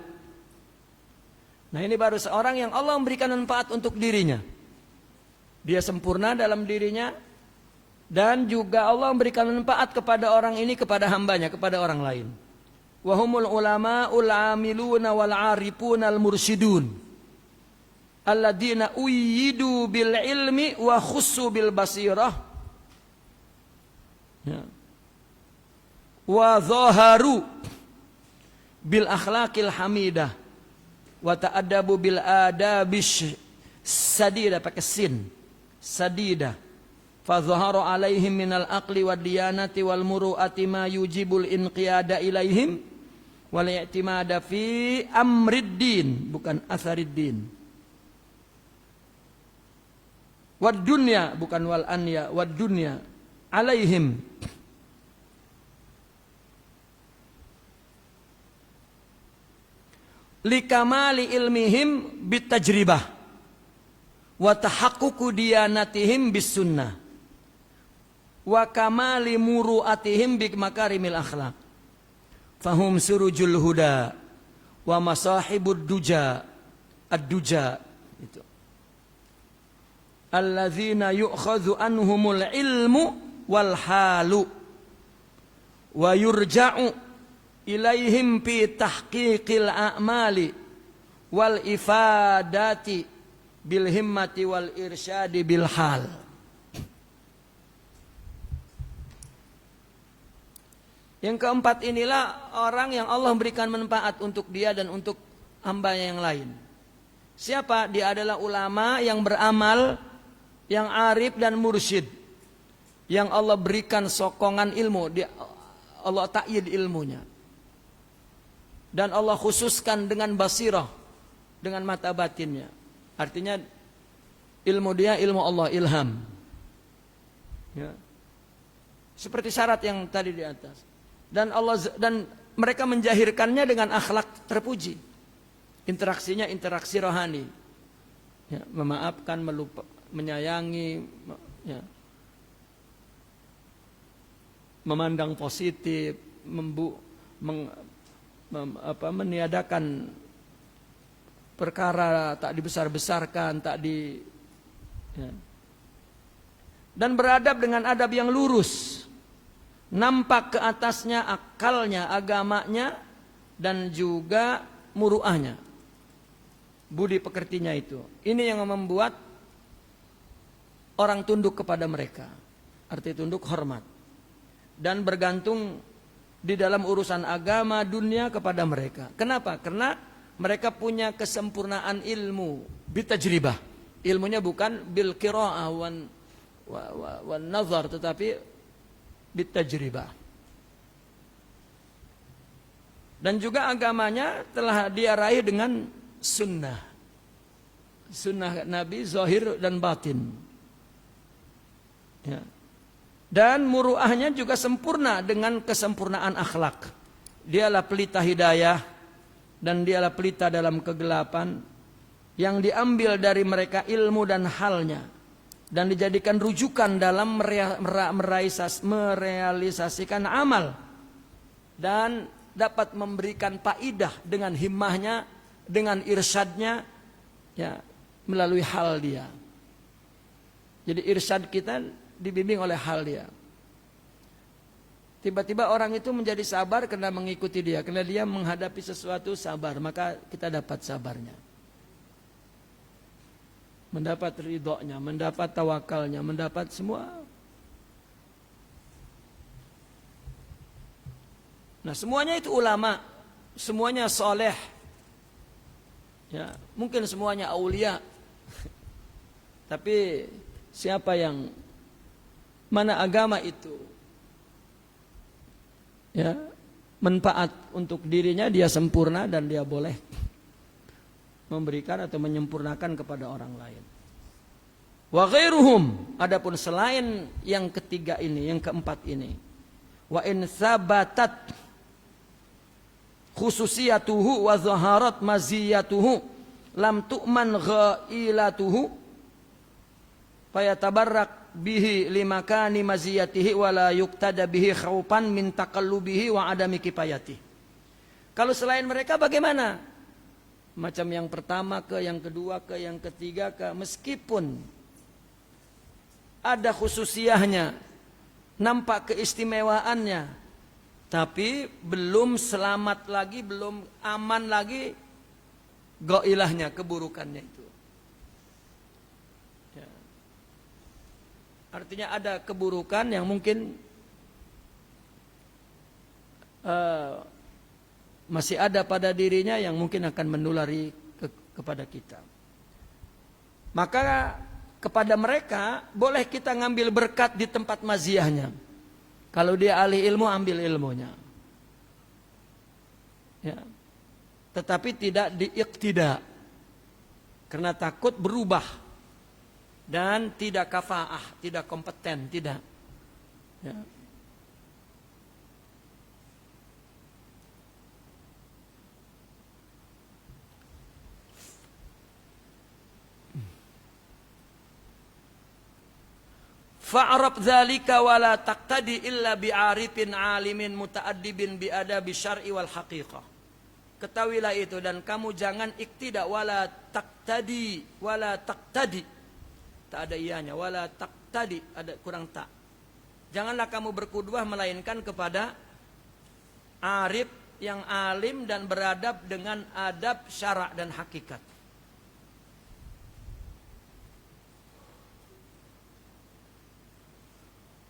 Nah, ini baru seorang yang Allah memberikan manfaat untuk dirinya. Dia sempurna dalam dirinya dan juga Allah memberikan manfaat kepada orang ini, kepada hambanya, kepada orang lain. Wahumul ulama'ul amiluna wal arifuna al mursyidun alladzina uyyidu bil ilmi wa khussu bil basirah, ya, wa zaharu bil akhlaqil hamidah wa ta'addabu bil adabish sadida, pakai sin, sadida, fa zahara alaihim minal aqli wad diyanati wal muru'ati ma yujibul inqiyada ilaihim wal i'timada fi amriddin, bukan athariddin. Wad dunya, bukan wal anya, wad dunya alaihim. Likamali ilmihim bitajribah wa tahaqququ diyanatihim bis sunnah wa kamali muru'atihim bi makarimil akhlaq. Fahum surujul huda wa masahibud duja ad-duja, itu alladzina yu'khadhu anhumul ilmu wal halu wa yurja'u ilaihim fi tahqiqil a'mali wal ifadati bil himmati wal irsyadi bil hal. Yang keempat inilah orang yang Allah berikan manfaat untuk dia dan untuk hambanya yang lain. Siapa? Dia adalah ulama yang beramal, yang arif dan mursyid, yang Allah berikan sokongan ilmu, Allah ta'yid ilmunya, dan Allah khususkan dengan basirah, dengan mata batinnya. Artinya ilmu dia ilmu Allah, ilham, ya. Seperti syarat yang tadi di atas. Dan mereka menjahirkannya dengan akhlak terpuji. Interaksinya interaksi rohani, ya, memaafkan, menyayangi, ya, memandang positif, meniadakan perkara tak dibesar-besarkan, ya. Dan beradab dengan adab yang lurus. Nampak ke atasnya akalnya, agamanya, dan juga muruahnya, budi pekertinya itu. Ini yang membuat orang tunduk kepada mereka. Arti tunduk, hormat, dan bergantung di dalam urusan agama dunia kepada mereka. Kenapa? Karena mereka punya kesempurnaan ilmu bitajribah. Ilmunya bukan bil qiraah wan nazar, tetapi bitajribah. Dan juga agamanya telah dia raih dengan sunnah Nabi zahir dan batin, ya. Dan muruahnya juga sempurna dengan kesempurnaan akhlak. Dialah pelita hidayah dan dialah pelita dalam kegelapan, yang diambil dari mereka ilmu dan halnya, dan dijadikan rujukan dalam merealisasikan amal, dan dapat memberikan faidah dengan himmahnya, dengan irsyadnya, ya, melalui hal dia. Jadi irsyad kita dibimbing oleh hal dia. Tiba-tiba orang itu menjadi sabar karena mengikuti dia, karena dia menghadapi sesuatu sabar, maka kita dapat sabarnya, mendapat ridhonya, mendapat tawakalnya, mendapat semua. Nah, semuanya itu ulama, semuanya soleh, ya, mungkin semuanya aulia, tapi siapa yang mana agama itu, ya, manfaat untuk dirinya, dia sempurna dan dia boleh memberikan atau menyempurnakan kepada orang lain. Wa ghairuhum, adapun selain yang ketiga ini, yang keempat ini, wa in sabatat khususiyatuhu wa zaharat maziyatuhu lam tu'man ghailatuhu fayatabarrak bihi limakani maziyatihi wala yuqtada bihi khawpan min taqallubihi wa adami kifayatihi. Kalau selain mereka bagaimana? Macam yang pertama ke yang kedua ke yang ketiga ke, meskipun ada khususiyahnya, nampak keistimewaannya, tapi belum selamat lagi, belum aman lagi gailahnya, keburukannya itu. Ya. Artinya ada keburukan yang mungkin masih ada pada dirinya, yang mungkin akan menulari kepada kita. Maka kepada mereka boleh kita ngambil berkat di tempat maziyahnya. Kalau dia ahli ilmu, ambil ilmunya, ya. Tetapi tidak diiqtida, karena takut berubah dan tidak kafaah, tidak kompeten, tidak, ya. Fa'arab dzalika wa la taqtadi illa bi'arifin alimin muta'addibin bi'adabi syar'i wal haqiqah. Ketahuilah itu, dan kamu jangan iktida, wala taqtadi, wala taqtadi. Tak ada ianya, wala taqtadi, ada kurang tak. Janganlah kamu berqudwah melainkan kepada arif yang alim dan beradab dengan adab syara' dan hakikat.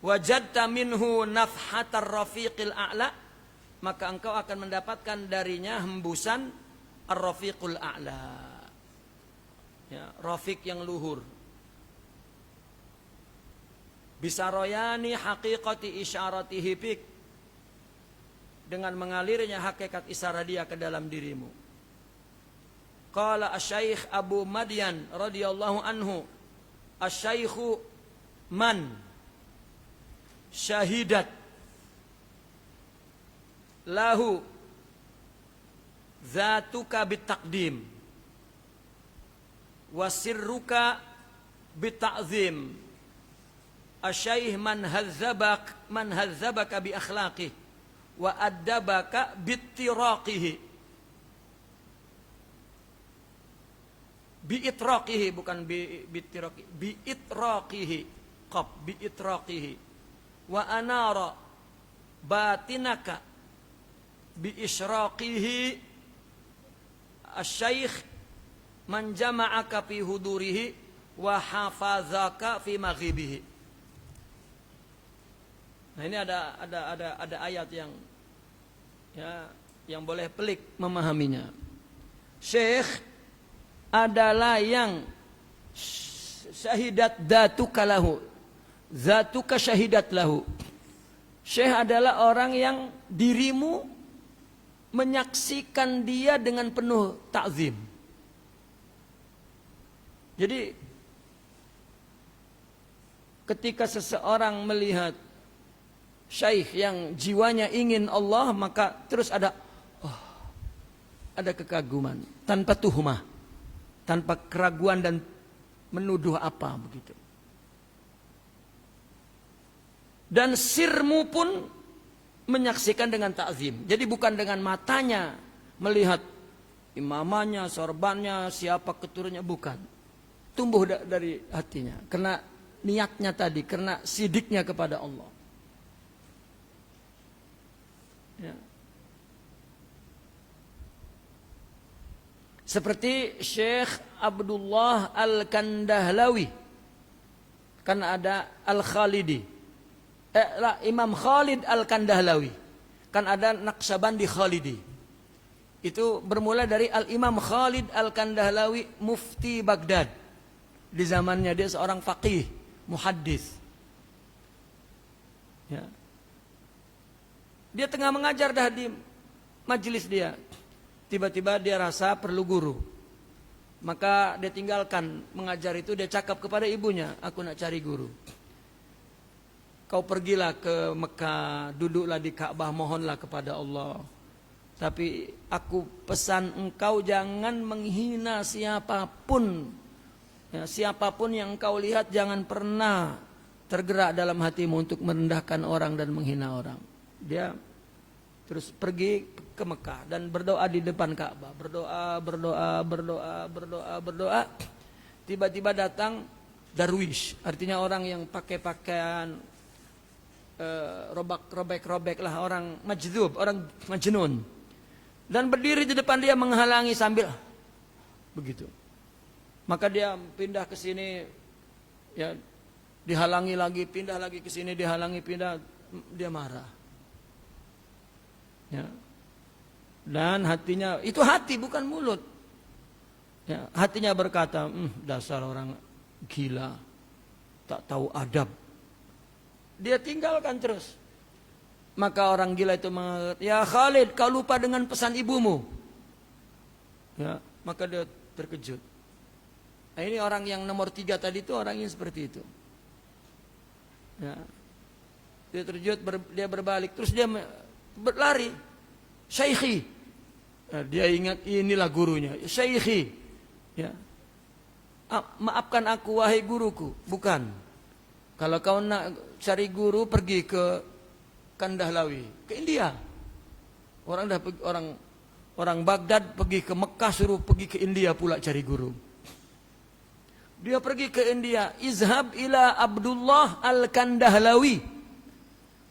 Wajadta minhu nafhatar rafiqil a'la, maka engkau akan mendapatkan darinya hembusan ar-rafiqul a'la, ya, rafiq yang luhur. Bisaroyani haqiqati isyaratihi fik, dengan mengalirnya hakikat isyarat dia ke dalam dirimu. Qala asy-syaikh Abu Madyan radhiyallahu anhu, asy-syaikhu man syahidat lahu zatuka bitaqdim wa sirruka bita'zim. Asyaih man hazzabaka bi akhlaqih wa addabaka bittiraqihi, bi itraqihi, bukan bi bittiraqi, bi itraqihi, qab bi itraqihi, wa anara batinaka bi isyraqihi. Asy-syaikh man jama'aka fi hudurihi wa hafazaka fi maghibihi. Nah, ini ada ayat yang, ya, yang boleh pelik memahaminya. Syekh adalah yang syahidat dzatuka lahu, zatuka syahidat lahu. Syekh adalah orang yang dirimu menyaksikan dia dengan penuh ta'zim. Jadi ketika seseorang melihat syekh yang jiwanya ingin Allah, maka terus ada kekaguman, tanpa tuhmah, tanpa keraguan dan menuduh apa begitu. Dan sirmu pun menyaksikan dengan ta'zim. Jadi bukan dengan matanya melihat imamannya, sorbannya, siapa keturunnya, bukan. Tumbuh dari hatinya. Karena niatnya tadi, karena sidiknya kepada Allah. Ya. Seperti Syekh Abdullah Al-Kandahlawi. Kan ada Al-Khalidi. Imam Khalid Al-Kandahlawi. Kan ada Naqsyabandi Khalidi. Itu bermula dari Al-Imam Khalid Al-Kandahlawi, mufti Baghdad. Di zamannya dia seorang faqih, muhaddis. Ya. Dia tengah mengajar dah di majelis dia. Tiba-tiba dia rasa perlu guru. Maka dia tinggalkan mengajar itu, dia cakap kepada ibunya, aku nak cari guru. Kau pergilah ke Mekah, duduklah di Ka'bah, mohonlah kepada Allah. Tapi aku pesan engkau jangan menghina siapapun. Ya, siapapun yang engkau lihat jangan pernah tergerak dalam hatimu untuk merendahkan orang dan menghina orang. Dia terus pergi ke Mekah dan berdoa di depan Ka'bah. Berdoa. Tiba-tiba datang darwish, artinya orang yang pakai pakaian robek lah, orang majdub, orang majnun. Dan berdiri di depan dia menghalangi sambil begitu. Maka dia pindah ke sini, ya dihalangi lagi, pindah lagi ke sini, dihalangi, pindah, dia marah. Ya. Dan hatinya, itu hati bukan mulut. Ya, hatinya berkata, dasar orang gila, tak tahu adab. Dia tinggalkan terus. Maka orang gila itu mengatakan, ya Khalid, kau lupa dengan pesan ibumu. Ya, maka dia terkejut. Nah, ini orang yang nomor 3 tadi itu orang yang seperti itu. Ya. Dia terkejut, dia berbalik, terus dia berlari. Syaikhi. Nah, dia ingat inilah gurunya. Syaikhi. Ya. Maafkan aku wahai guruku. Bukan. Kalau kau nak cari guru, pergi ke Kandahlawi, ke India. Orang Baghdad pergi ke Mekah, suruh pergi ke India pula cari guru. Dia pergi ke India. Izhab ila Abdullah Al-Kandahlawi.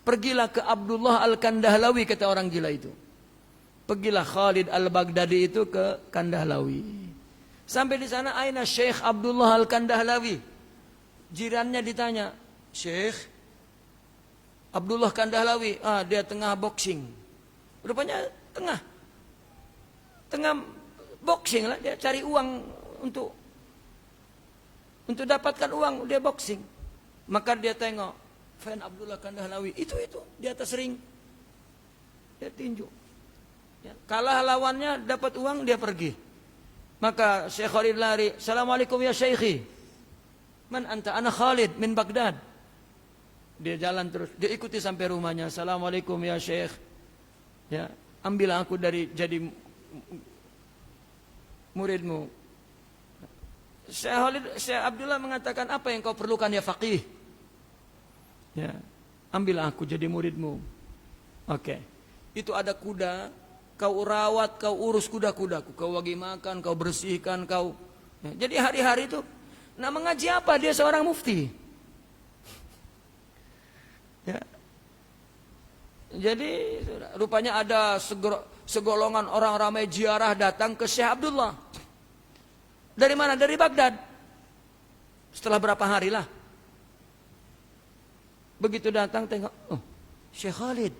Pergilah ke Abdullah Al-Kandahlawi, kata orang gila itu. Pergilah Khalid Al-Baghdadi itu ke Kandahlawi. Sampai di sana, aina Syekh Abdullah Al-Kandahlawi. Jirannya ditanya, Syekh Abdullah Kandahlawi, dia tengah boxing. Rupanya tengah boxing lah, dia cari uang untuk dapatkan uang, dia boxing. Maka dia tengok, fan Abdullah Kandahlawi, itu di atas ring. Dia tinju. Ya, kalah lawannya, dapat uang, dia pergi. Maka Syekh Khalid lari, Assalamualaikum ya Syekhi. Man anta, ana Khalid min Baghdad. Dia jalan terus, dia ikuti sampai rumahnya. Assalamualaikum ya Syekh. Ya, ambillah aku jadi muridmu. Syekh Abdullah mengatakan, apa yang kau perlukan ya faqih? Ya, ambillah aku jadi muridmu. Oke. Itu ada kuda, kau rawat, kau urus kuda-kudaku, kau bagi makan, kau bersihkan, kau. Ya, jadi hari-hari itu, nah mengaji apa? Dia seorang mufti. Ya. Jadi rupanya ada segolongan orang ramai ziarah datang ke Syekh Abdullah. Dari mana? Dari Baghdad. Setelah berapa hari lah. Begitu datang tengok, oh Syekh Khalid.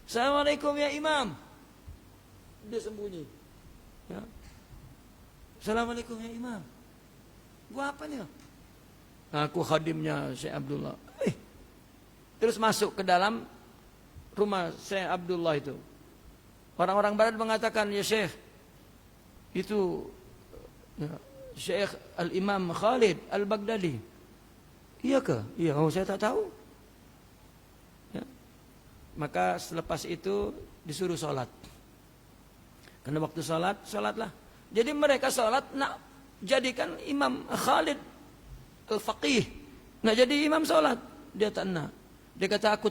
Assalamualaikum ya Imam. Dia sembunyi. Ya. Assalamualaikum ya Imam. Gua apa nih? Aku khadimnya Syekh Abdullah. Terus masuk ke dalam rumah Syekh Abdullah itu. Orang-orang barat mengatakan, ya Syekh, itu ya, Syekh Al-Imam Khalid Al-Baghdadi. Iya ke? Iya, saya tak tahu. Ya. Maka selepas itu disuruh sholat. Karena waktu sholatlah. Jadi mereka sholat nak jadikan Imam Khalid Al-Faqih. Nak jadi imam sholat. Dia tak nak. Dia kata, aku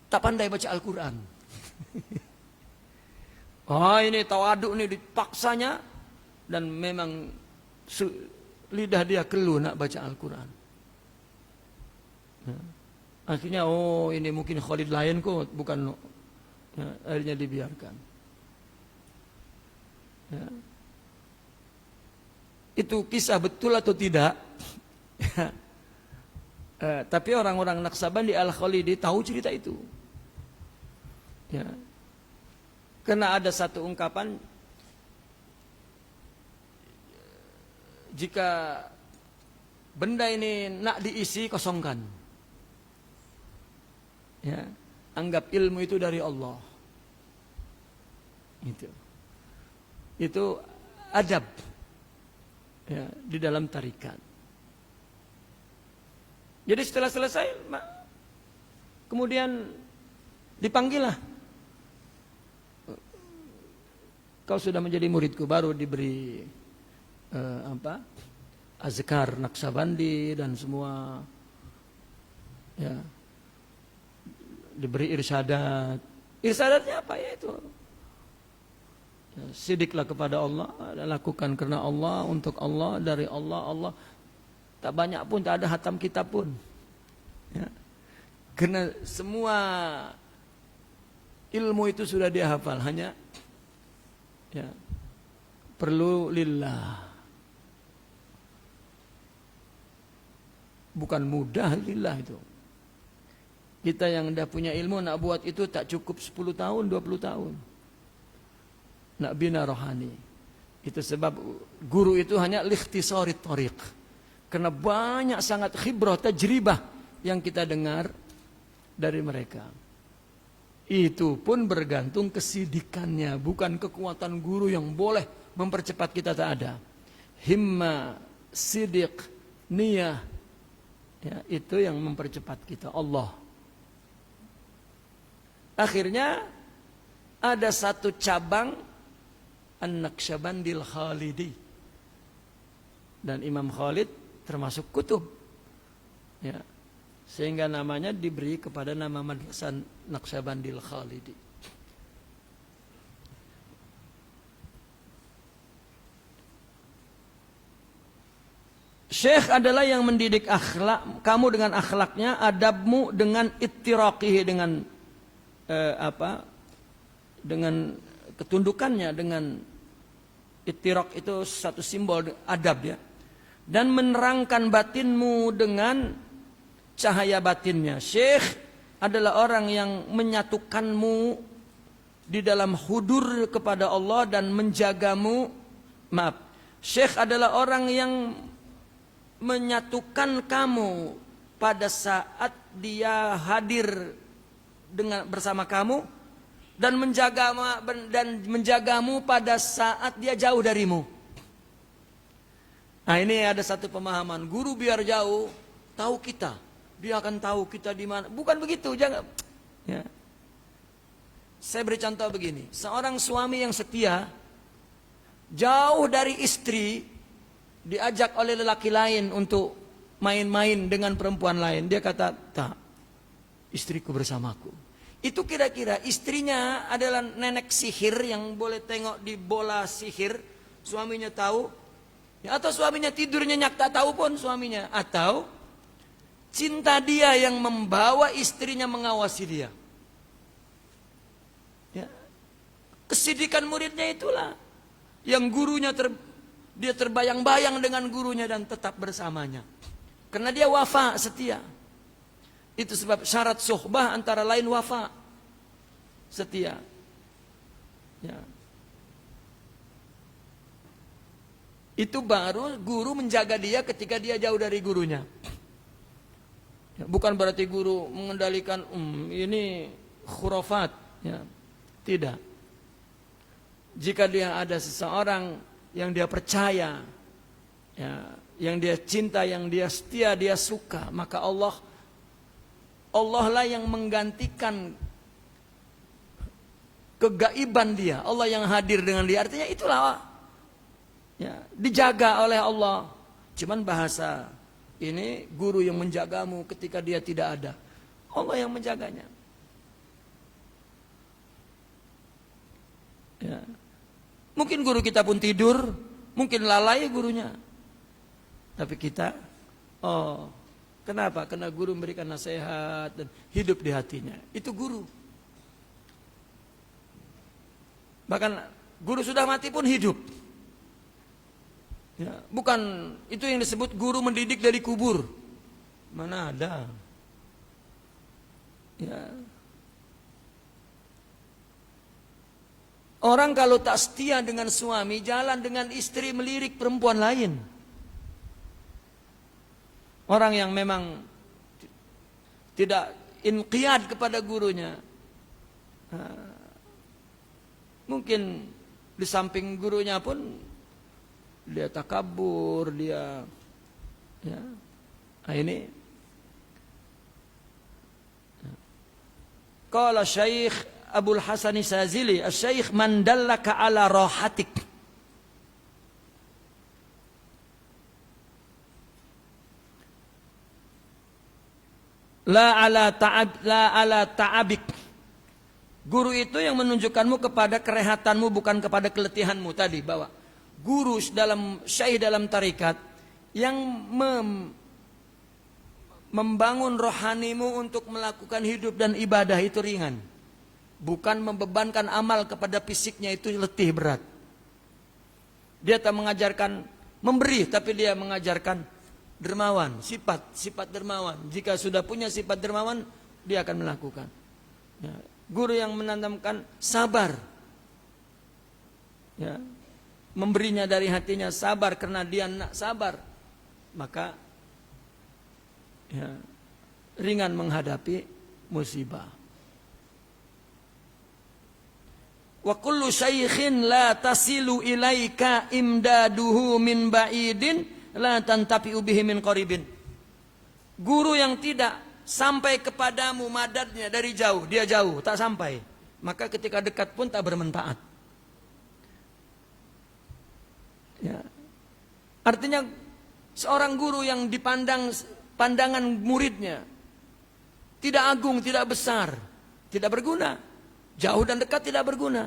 tak pandai baca Al-Quran. Oh, ini tawaduk nih dipaksanya, dan memang lidah dia keluh nak baca Al-Quran. Ya. Akhirnya, oh ini mungkin Khalid lain kok, bukan. Ya, akhirnya dibiarkan. Ya. Itu kisah betul atau tidak? Ya. Tapi orang-orang Naqsabandi Al-Khalidi tahu cerita itu. Ya. Karena ada satu ungkapan, jika benda ini nak diisi, kosongkan. Ya, anggap ilmu itu dari Allah. Itu adab, ya, di dalam tarikat. Jadi setelah selesai, kemudian dipanggillah. Kau sudah menjadi muridku, baru diberi azkar Naqsabandi dan semua, ya, diberi irsyadat. Irsyadatnya apa ya itu? Ya, sidiklah kepada Allah, lakukan karena Allah, untuk Allah, dari Allah, Allah. Tak banyak pun, tak ada hatam kitab pun. Ya. Karena semua ilmu itu sudah dia hafal, hanya ya, perlu lillah. Bukan mudah lillah itu. Kita yang dah punya ilmu nak buat itu tak cukup 10 tahun, 20 tahun. Nak bina rohani. Itu sebab guru itu hanya likhtisarit tariq. Karena banyak sangat khibrah, tajribah yang kita dengar dari mereka. Itu pun bergantung kesidikannya, bukan kekuatan guru yang boleh mempercepat kita, tak ada. Himma, sidik, niyah, ya, itu yang mempercepat kita, Allah. Akhirnya ada satu cabang An-Naqsabandil Khalidi, dan Imam Khalid termasuk kutub, ya, sehingga namanya diberi kepada nama Madrasah Naqsabandil Khalidi. Syekh adalah yang mendidik akhlak kamu dengan akhlaknya, adabmu dengan ittiraqihi, dengan dengan ketundukannya, dengan ittiraq itu satu simbol adab, ya. Dan menerangkan batinmu dengan cahaya batinnya. Syekh adalah orang yang menyatukanmu di dalam hudur kepada Allah dan menjagamu. Maaf, Syekh adalah orang yang menyatukan kamu pada saat dia hadir dengan bersama kamu, dan menjagamu pada saat dia jauh darimu. Nah, ini ada satu pemahaman, guru biar jauh tahu kita, dia akan tahu kita di mana. Bukan begitu, jangan. Ya. Saya beri contoh begini, seorang suami yang setia jauh dari istri, diajak oleh lelaki lain untuk main-main dengan perempuan lain, dia kata, tak, istriku bersamaku. Itu kira-kira istrinya adalah nenek sihir yang boleh tengok di bola sihir, suaminya tahu, ya, atau suaminya tidur nyenyak tak tahu pun suaminya, atau cinta dia yang membawa istrinya mengawasi dia. Ya. Kesidikan muridnya itulah yang gurunya dia terbayang-bayang dengan gurunya dan tetap bersamanya. Karena dia wafa, setia. Itu sebab syarat suhbah antara lain wafa, setia. Ya. Itu baru guru menjaga dia ketika dia jauh dari gurunya. Ya, bukan berarti guru mengendalikan ini khurafat, ya. Tidak. Jika dia ada seseorang yang dia percaya, ya, yang dia cinta, yang dia setia, dia suka, maka Allah lah yang menggantikan kegaiban dia. Allah yang hadir dengan dia. Artinya itulah, ya, dijaga oleh Allah. Cuman bahasa Ini guru yang menjagamu ketika dia tidak ada. Allah yang menjaganya. Ya. Mungkin guru kita pun tidur, mungkin lalai gurunya. Tapi kita, kenapa? Karena guru memberikan nasihat dan hidup di hatinya. Itu guru. Bahkan guru sudah mati pun hidup. Ya, bukan itu yang disebut guru mendidik dari kubur. Mana ada? Ya. Orang kalau tak setia dengan suami, jalan dengan istri melirik perempuan lain. Orang yang memang tidak inqiyad kepada gurunya, mungkin di samping gurunya pun dia takabur, dia ya. Nah, ini qala Syekh Abdul Hasan Sazili, "Asy-Syaikh man dallaka ala rahatik." La ala ta'abik. Guru itu yang menunjukkanmu kepada kerehatanmu, bukan kepada keletihanmu. Tadi bawa guru dalam syekh dalam tarikat yang membangun rohanimu untuk melakukan hidup dan ibadah itu ringan. Bukan membebankan amal kepada fisiknya, itu letih berat. Dia tak mengajarkan memberi, tapi dia mengajarkan dermawan, sifat dermawan. Jika sudah punya sifat dermawan, dia akan melakukan. Ya. Guru yang menanamkan sabar, ya, memberinya dari hatinya sabar karena dia nak sabar, maka ya, ringan menghadapi musibah. Wa kullu syaikhin la tasilu ilaika imdaduhu min ba'idin la tantafi'u bihi min qaribin. Guru yang tidak sampai kepadamu madadnya dari jauh, dia jauh, tak sampai, maka ketika dekat pun tak bermanfaat. Ya. Artinya seorang guru yang dipandang pandangan muridnya tidak agung, tidak besar, tidak berguna. Jauh dan dekat tidak berguna.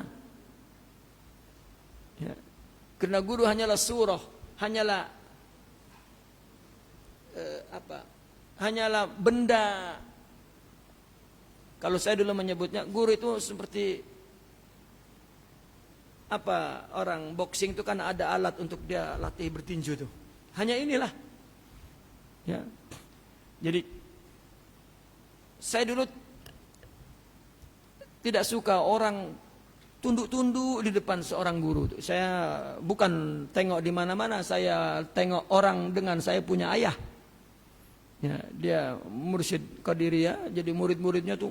Ya. Karena guru hanyalah surah, hanyalah hanyalah benda. Kalau saya dulu menyebutnya, guru itu seperti apa, orang boxing itu kan ada alat untuk dia latih bertinju tuh. Hanya inilah. Ya. Jadi saya dulu tidak suka orang tunduk-tunduk di depan seorang guru. Saya bukan tengok di mana-mana, saya tengok orang dengan saya punya ayah. Ya, dia mursyid Qadiriyah, jadi murid-muridnya tuh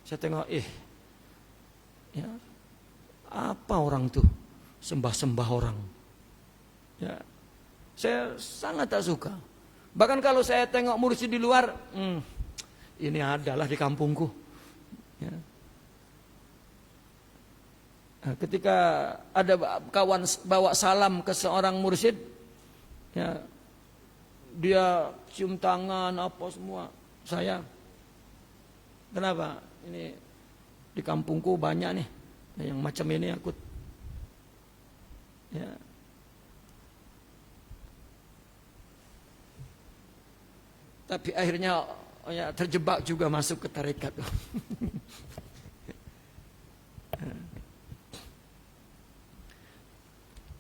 saya tengok, ya, apa orang tuh sembah-sembah orang. Ya, saya sangat tak suka. Bahkan kalau saya tengok mursyid di luar, ini adalah di kampungku. Ya. Nah, ketika ada kawan bawa salam ke seorang mursyid, ya, dia cium tangan apa semua. Saya, kenapa? Ini di kampungku banyak nih yang macam ini, aku ya. Tapi akhirnya ya, terjebak juga masuk ke tarekat.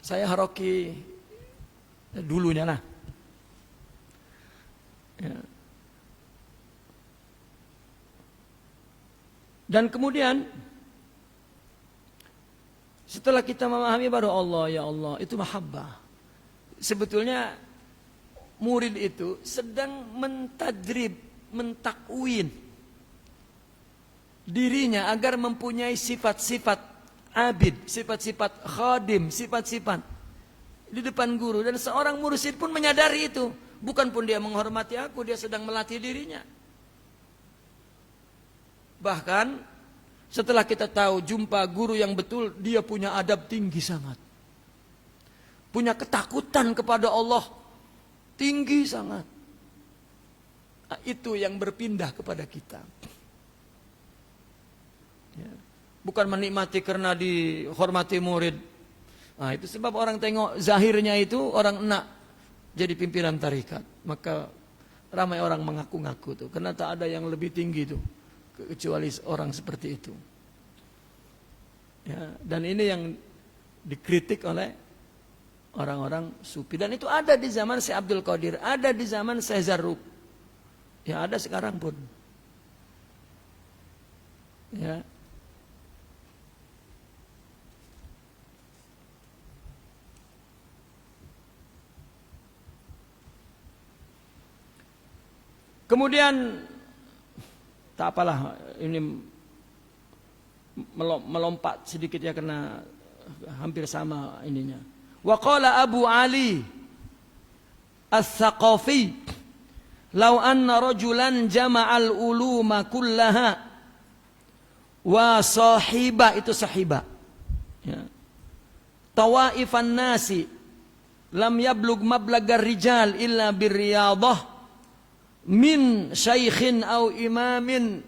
Saya haroki dulunya lah. Ya. Dan kemudian setelah kita memahami baru Allah, ya Allah, itu mahabbah. Sebetulnya murid itu sedang mentadrib, mentakwin dirinya agar mempunyai sifat-sifat abid, sifat-sifat khadim, sifat-sifat di depan guru. Dan seorang mursyid pun menyadari itu. Bukan pun dia menghormati aku, dia sedang melatih dirinya. Bahkan setelah kita tahu jumpa guru yang betul, dia punya adab tinggi sangat, punya ketakutan kepada Allah tinggi sangat. Itu yang berpindah kepada kita. Ya. Bukan menikmati karena dihormati murid. Nah, itu sebab orang tengok zahirnya itu orang enak jadi pimpinan tarikat. Maka ramai orang mengaku-ngaku tuh, karena tak ada yang lebih tinggi tuh kecuali orang seperti itu. Ya, dan ini yang dikritik oleh orang-orang sufi, dan itu ada di zaman Syekh Abdul Qadir, ada di zaman Syekh Zarruq. Ya, ada sekarang pun. Ya. Kemudian tak apalah, ini melompat sedikit ya karena hampir sama ininya. Wa qala Abu Ali As-Saqafi, "Lau anna rajulan jama'al uluma kullaha wa sahiba," itu sahiba. Ya. "Tawaifan nasi lam yablug mablagar rijal illa birriyadah min syaikhin au imamin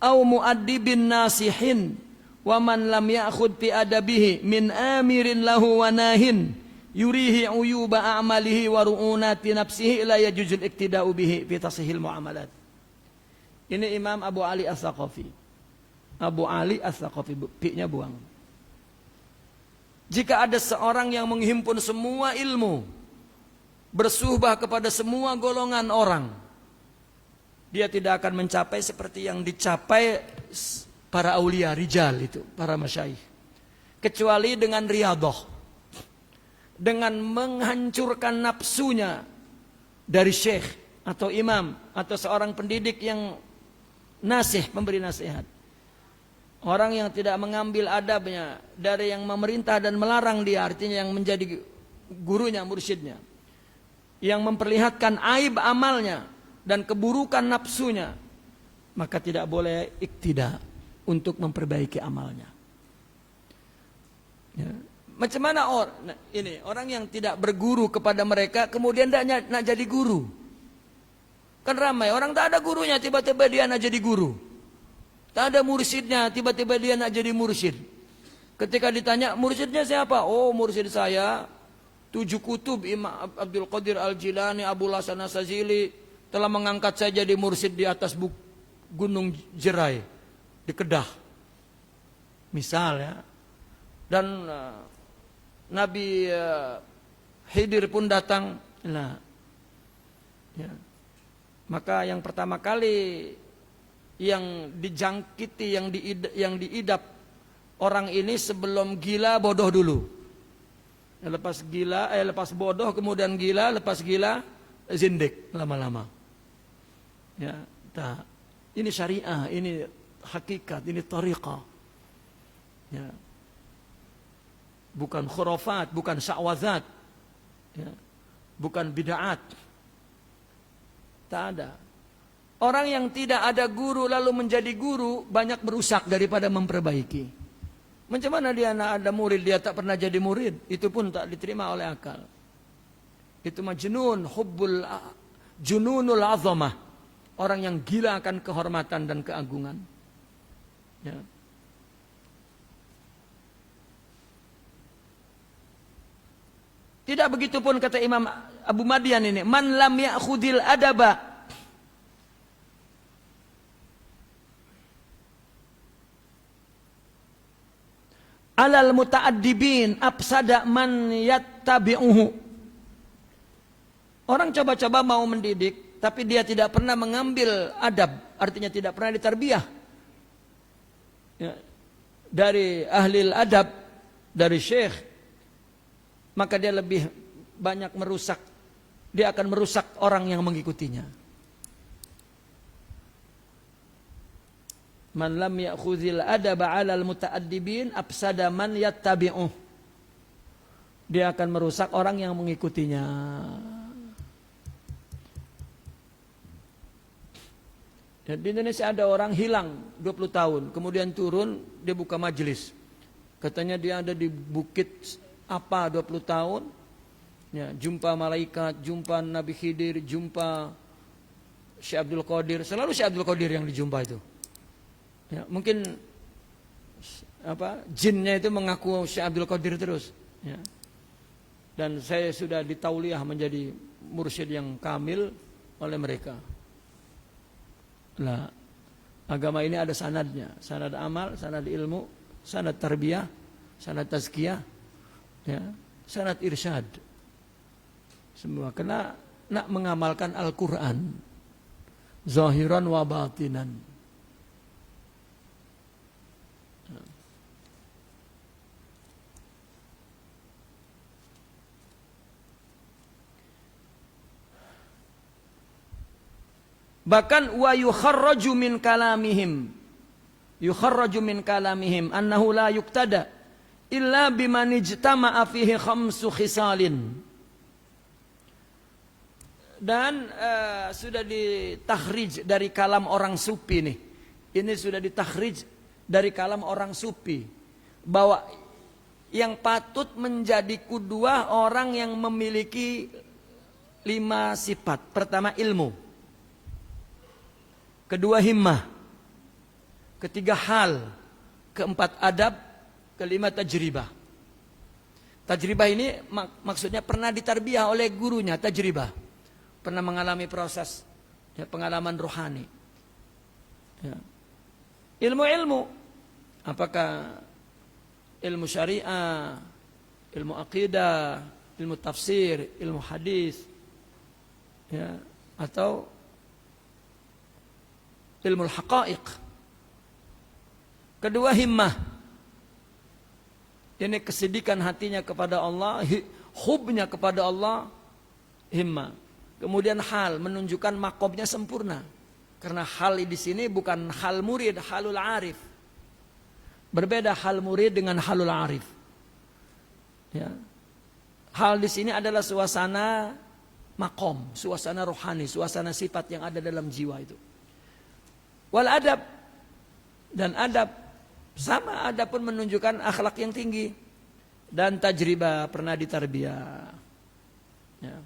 au muaddibin nasihin wa man lam ya'khud fi adabihi min amirin lahu wa nahin yurihi uyuba a'malihi wa ru'unati nafsihi la yajuzul iktida'u bihi fi tasihil muamalat." Ini Imam Abu Ali As-Saqafi. Abu Ali As-Saqafi, pi-nya buang. Jika ada seorang yang menghimpun semua ilmu, bersuhbah kepada semua golongan orang, dia tidak akan mencapai seperti yang dicapai para aulia rijal itu, para masyayikh, kecuali dengan riyadhah, dengan menghancurkan nafsunya dari syekh atau imam atau seorang pendidik yang nasih, memberi nasihat. Orang yang tidak mengambil adabnya dari yang memerintah dan melarang dia, artinya yang menjadi gurunya, mursyidnya, yang memperlihatkan aib amalnya dan keburukan nafsunya, maka tidak boleh iktida untuk memperbaiki amalnya. Ya. Macam mana orang yang tidak berguru kepada mereka kemudian tidak nak jadi guru? Kan ramai orang tak ada gurunya, tiba-tiba dia nak jadi guru. Tak ada mursyidnya, tiba-tiba dia nak jadi mursyid. Ketika ditanya mursyidnya siapa? Oh, mursyid saya 7 kutub, Imam Abdul Qadir Al-Jilani, Abu Hasan As-Sazili telah mengangkat saya jadi mursyid di atas Gunung Jerai di Kedah, misal ya. Dan Nabi Khidir pun datang. Nah, ya. Maka yang pertama kali yang dijangkiti, yang diidap orang ini sebelum gila bodoh dulu. Lepas gila, lepas bodoh, kemudian gila, lepas gila, zindik lama-lama. Ya, tak. Ini syariah, ini hakikat, ini tariqah. Ya. Bukan khurafat, bukan sya'wazat. Ya. Bukan bid'at. Tak ada. Orang yang tidak ada guru lalu menjadi guru banyak merusak daripada memperbaiki. Macam mana dia ada murid, dia tak pernah jadi murid, itu pun tak diterima oleh akal. Itu majnun, jununul azamah. Orang yang gila akan kehormatan dan keagungan. Ya. Tidak begitu pun kata Imam Abu Madian ini, man lam ya'khudil adaba alal muta'addibin afsada man yattabi'uhu. Orang coba-coba mau mendidik, tapi dia tidak pernah mengambil adab, artinya tidak pernah ditarbiyah ya, dari ahli adab, dari syekh, maka dia lebih banyak merusak. Dia akan merusak orang yang mengikutinya. Man lam ya'khudhil adaba 'alal muta'addibin afsada man yattabi'uh. Dia akan merusak orang yang mengikutinya. Dan di Indonesia ada orang hilang 20 tahun, kemudian turun, dia buka majelis. Katanya dia ada di bukit apa 20 tahun, Ya, jumpa malaikat, jumpa Nabi Khidir, jumpa Syekh Abdul Qadir, selalu Syekh Abdul Qadir yang dijumpa itu. Ya, mungkin jinnya itu mengaku Syekh Abdul Qadir terus. Ya. Dan saya sudah ditauliah menjadi mursyid yang kamil oleh mereka. Lah, agama ini ada sanadnya, sanad amal, sanad ilmu, sanad tarbiyah, sanad tazkiyah, ya, sanad irsyad. Semua kena nak mengamalkan Al-Quran zahiran wa batinan. Bahkan wa yukharraju min kalamihim, yukharraju min kalamihim annahu la yuktada illa biman ijtama'a fihi khamsu khisalin. Dan sudah ditakhrij dari kalam orang sufi nih. Ini sudah ditakhrij dari kalam orang sufi bahwa yang patut menjadi kudua orang yang memiliki 5 sifat. Pertama ilmu, kedua himmah, ketiga hal, keempat adab, kelima tajribah. Tajribah ini maksudnya pernah ditarbiyah oleh gurunya, tajribah. Pernah mengalami proses ya, pengalaman rohani. Ya. Ilmu-ilmu, apakah ilmu syariah, ilmu akidah, ilmu tafsir, ilmu hadis, ya, atau ilmu haqaiq. Kedua himmah, ini kesedikan hatinya kepada Allah, hubnya kepada Allah, himmah. Kemudian hal, menunjukkan makomnya sempurna. Karena hal di sini bukan hal murid, halul arif. Berbeda hal murid dengan halul arif. Ya. Hal di sini adalah suasana makom, suasana rohani, suasana sifat yang ada dalam jiwa itu. Wal adab, dan adab sama, adab pun menunjukkan akhlak yang tinggi. Dan tajribah, pernah ditarbiyah. Ya.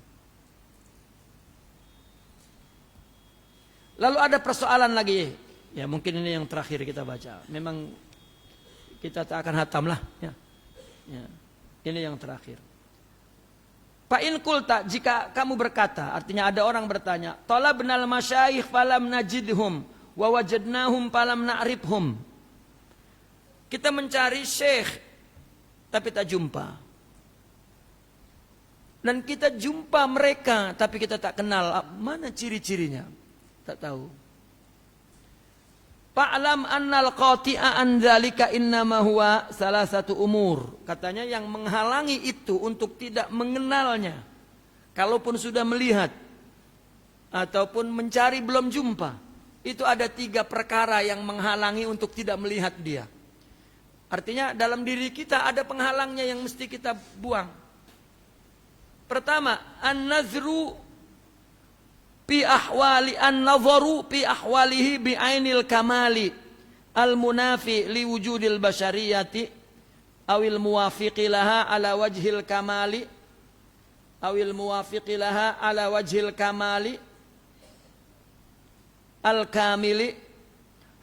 Lalu ada persoalan lagi, ya mungkin ini yang terakhir kita baca. Memang kita tak akan hatam lah, ya. Ya. Ini yang terakhir. Fa in qulta, jika kamu berkata, artinya ada orang bertanya, talabnal masyayikh falam najidhum wa wajadnahum falam na'rifhum. Kita mencari syekh tapi tak jumpa. Dan kita jumpa mereka tapi kita tak kenal mana ciri-cirinya. Tak tahu. Fa'lam annal qati'a an dzalika innama huwa salah satu umur. Katanya yang menghalangi itu untuk tidak mengenalnya, kalaupun sudah melihat ataupun mencari belum jumpa, itu ada 3 perkara yang menghalangi untuk tidak melihat dia. Artinya dalam diri kita ada penghalangnya yang mesti kita buang. Pertama, an-nazru fi ahwali an-nazaru fi ahwalihi bi ainil kamali al-munafi li wujudil basyariyati awil muwafiqi laha ala wajhil kamali awil muwafiqi laha ala wajhil kamali al-kamili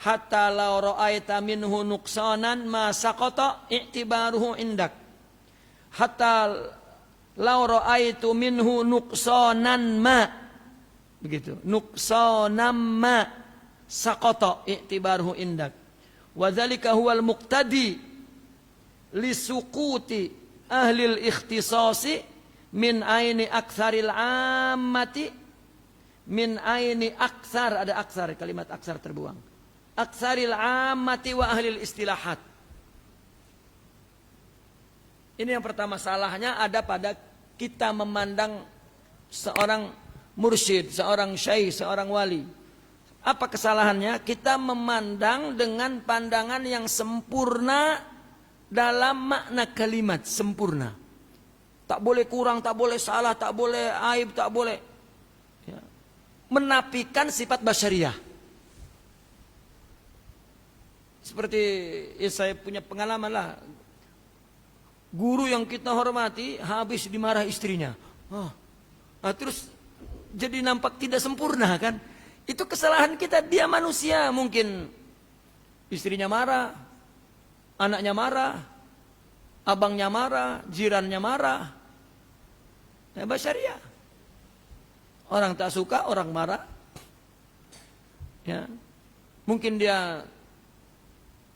hatta law ra'aita minhu nuqsanan ma saqata i'tibaruhu indak hatta law ra'aitu minhu nuqsanan ma, begitu, nuqsanan ma saqata i'tibaruhu indak wa dzalika huwal muqtadi li suquti ahli al-ikhtisasi min aini aktsaril ammati min aini aktsar, ada aksar, kalimat aksar terbuang, aktsaril ammati wa ahli al-istilahat. Ini yang pertama, salahnya ada pada kita memandang seorang mursyid, seorang syekh, seorang wali. Apa kesalahannya? Kita memandang dengan pandangan yang sempurna dalam makna kalimat sempurna. Tak boleh kurang, tak boleh salah, tak boleh aib, tak boleh. Ya. Menafikan sifat basyariah. Seperti saya punya pengalaman lah. Guru yang kita hormati habis dimarah istrinya. Oh. Nah, terus jadi nampak tidak sempurna kan? Itu kesalahan kita, dia manusia, mungkin istrinya marah, anaknya marah, abangnya marah, jirannya marah. Ya, basyariah. Orang tak suka, orang marah. Ya. Mungkin dia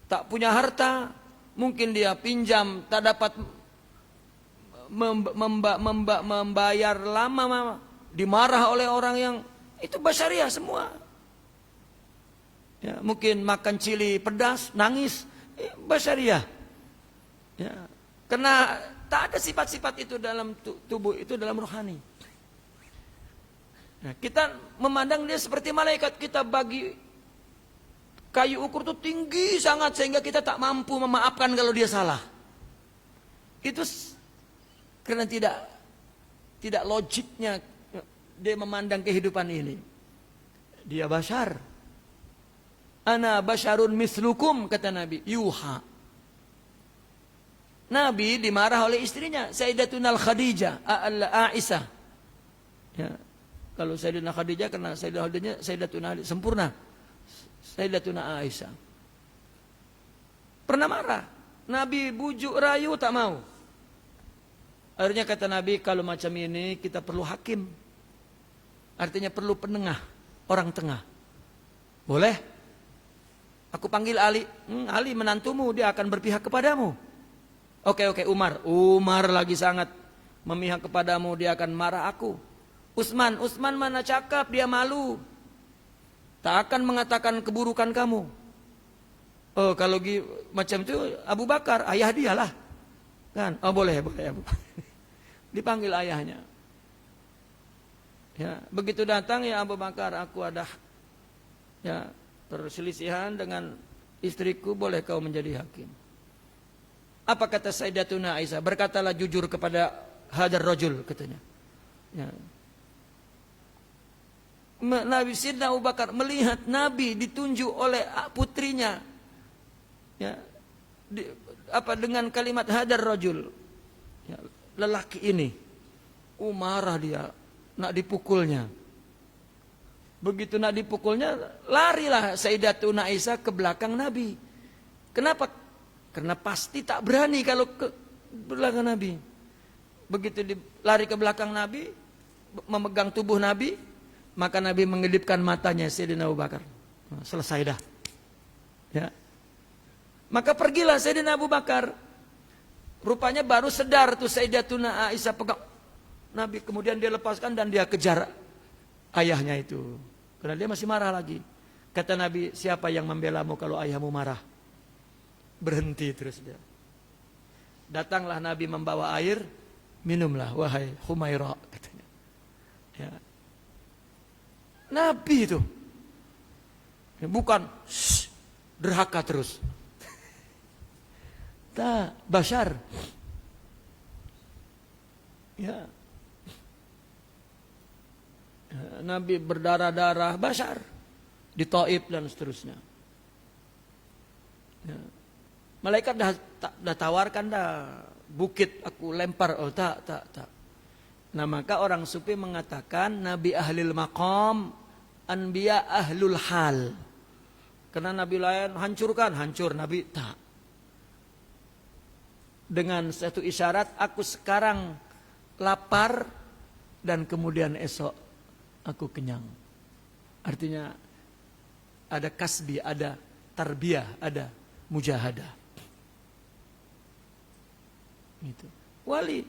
tak punya harta, mungkin dia pinjam tak dapat membayar lama, dimarah oleh orang yang itu basyariah semua. Ya, mungkin makan cili pedas, nangis, basyariah. Ya, karena tak ada sifat-sifat itu dalam tubuh, itu dalam rohani. Nah, kita memandang dia seperti malaikat, kita bagi kayu ukur itu tinggi sangat sehingga kita tak mampu memaafkan kalau dia salah. Itu karena tidak logiknya dia memandang kehidupan ini. Dia basyar. Ana basyarun mislukum, kata Nabi, yuha. Nabi dimarah oleh istrinya, Sayyidatuna Khadijah, Aisyah. Ya. Kalau Sayyidatuna Khadijah karena Sayyidatuna sempurna. Sayyidatuna Aisyah. Pernah marah. Nabi bujuk rayu tak mau. Akhirnya kata Nabi, kalau macam ini kita perlu hakim. Artinya perlu penengah, orang tengah. Boleh? Aku panggil Ali. Ali menantumu, dia akan berpihak kepadamu. Oke, Umar. Umar lagi sangat memihak kepadamu, dia akan marah aku. Utsman mana cakap, dia malu. Tak akan mengatakan keburukan kamu. Oh, kalau macam itu Abu Bakar, ayah dia lah. Kan? Oh, boleh. Dipanggil ayahnya. Ya, begitu datang ya Abu Bakar, aku ada ya perselisihan dengan istriku, boleh kau menjadi hakim. Apa kata Sayyidatuna Aisyah? Berkatalah jujur kepada hadar rajul, katanya. Ya. Nabi Sidna Abu Bakar melihat Nabi ditunjuk oleh putrinya, ya, dengan kalimat hadar rajul, ya, lelaki ini, marah dia, nak dipukulnya. Begitu nak dipukulnya, larilah Sayyidatuna Aisyah ke belakang Nabi. Kenapa? Karena pasti tak berani kalau ke belakang Nabi. Begitu lari ke belakang Nabi, memegang tubuh Nabi, maka Nabi mengedipkan matanya Sayyidina Abu Bakar. Selesai dah. Ya. Maka pergilah Sayyidina Abu Bakar. Rupanya baru sedar tuh Sayyidatuna Aisyah pegang Nabi, kemudian dia lepaskan dan dia kejar ayahnya itu. Karena dia masih marah lagi. Kata Nabi, siapa yang membelamu kalau ayahmu marah? Berhenti terus dia. Datanglah Nabi membawa air, minumlah wahai Humairah, katanya. Ya. Nabi itu bukan derhaka terus. Tak, basyar. Ya. Nabi berdarah-darah, basyar di Taif dan seterusnya. Ya. Malaikat dah tawarkan dah bukit aku lempar, oh tak. Nah maka orang sufi mengatakan Nabi ahlil maqam, anbiya ahlul hal. Karena Nabi lain hancur, Nabi tak. Dengan satu isyarat, aku sekarang lapar dan kemudian esok aku kenyang. Artinya ada kasbi, ada tarbiyah, ada mujahadah. Gitu. Wali.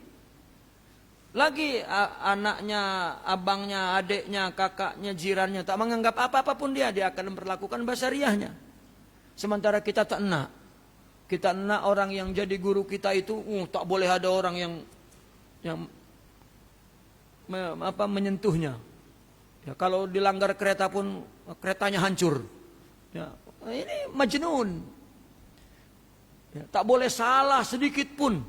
Lagi anaknya, abangnya, adiknya, kakaknya, jirannya tak menganggap apa-apa pun dia akan memperlakukan basyariahnya. Sementara kita tak enak. Kita enak orang yang jadi guru kita itu, tak boleh ada orang yang menyentuhnya. Ya, kalau dilanggar kereta pun keretanya hancur. Ya, ini majnun. Ya, tak boleh salah sedikit pun.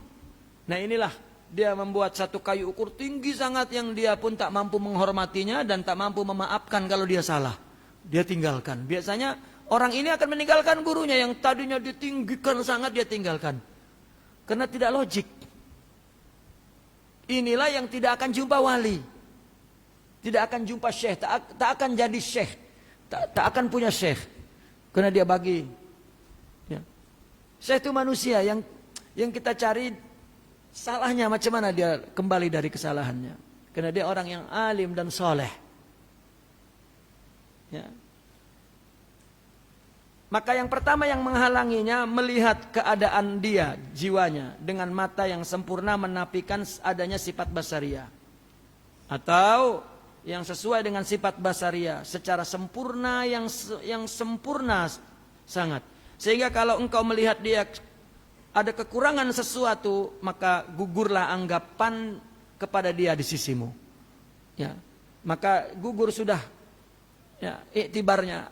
Nah inilah dia membuat satu kayu ukur tinggi sangat yang dia pun tak mampu menghormatinya dan tak mampu memaafkan kalau dia salah. Dia tinggalkan. Biasanya orang ini akan meninggalkan gurunya yang tadinya ditinggikan sangat, dia tinggalkan. Karena tidak logik. Inilah yang tidak akan jumpa wali. Tidak akan jumpa syekh, tak akan jadi syekh. Tak akan punya syekh. Karena dia bagi. Ya. Syekh itu manusia yang kita cari salahnya macam mana dia kembali dari kesalahannya. Karena dia orang yang alim dan soleh. Ya. Maka yang pertama yang menghalanginya melihat keadaan dia, jiwanya dengan mata yang sempurna menafikan adanya sifat basariyah. Atau yang sesuai dengan sifat basariyah secara sempurna yang sempurna sangat. Sehingga kalau engkau melihat dia ada kekurangan sesuatu, maka gugurlah anggapan kepada dia di sisimu. Ya. Maka gugur sudah ya, iktibarnya,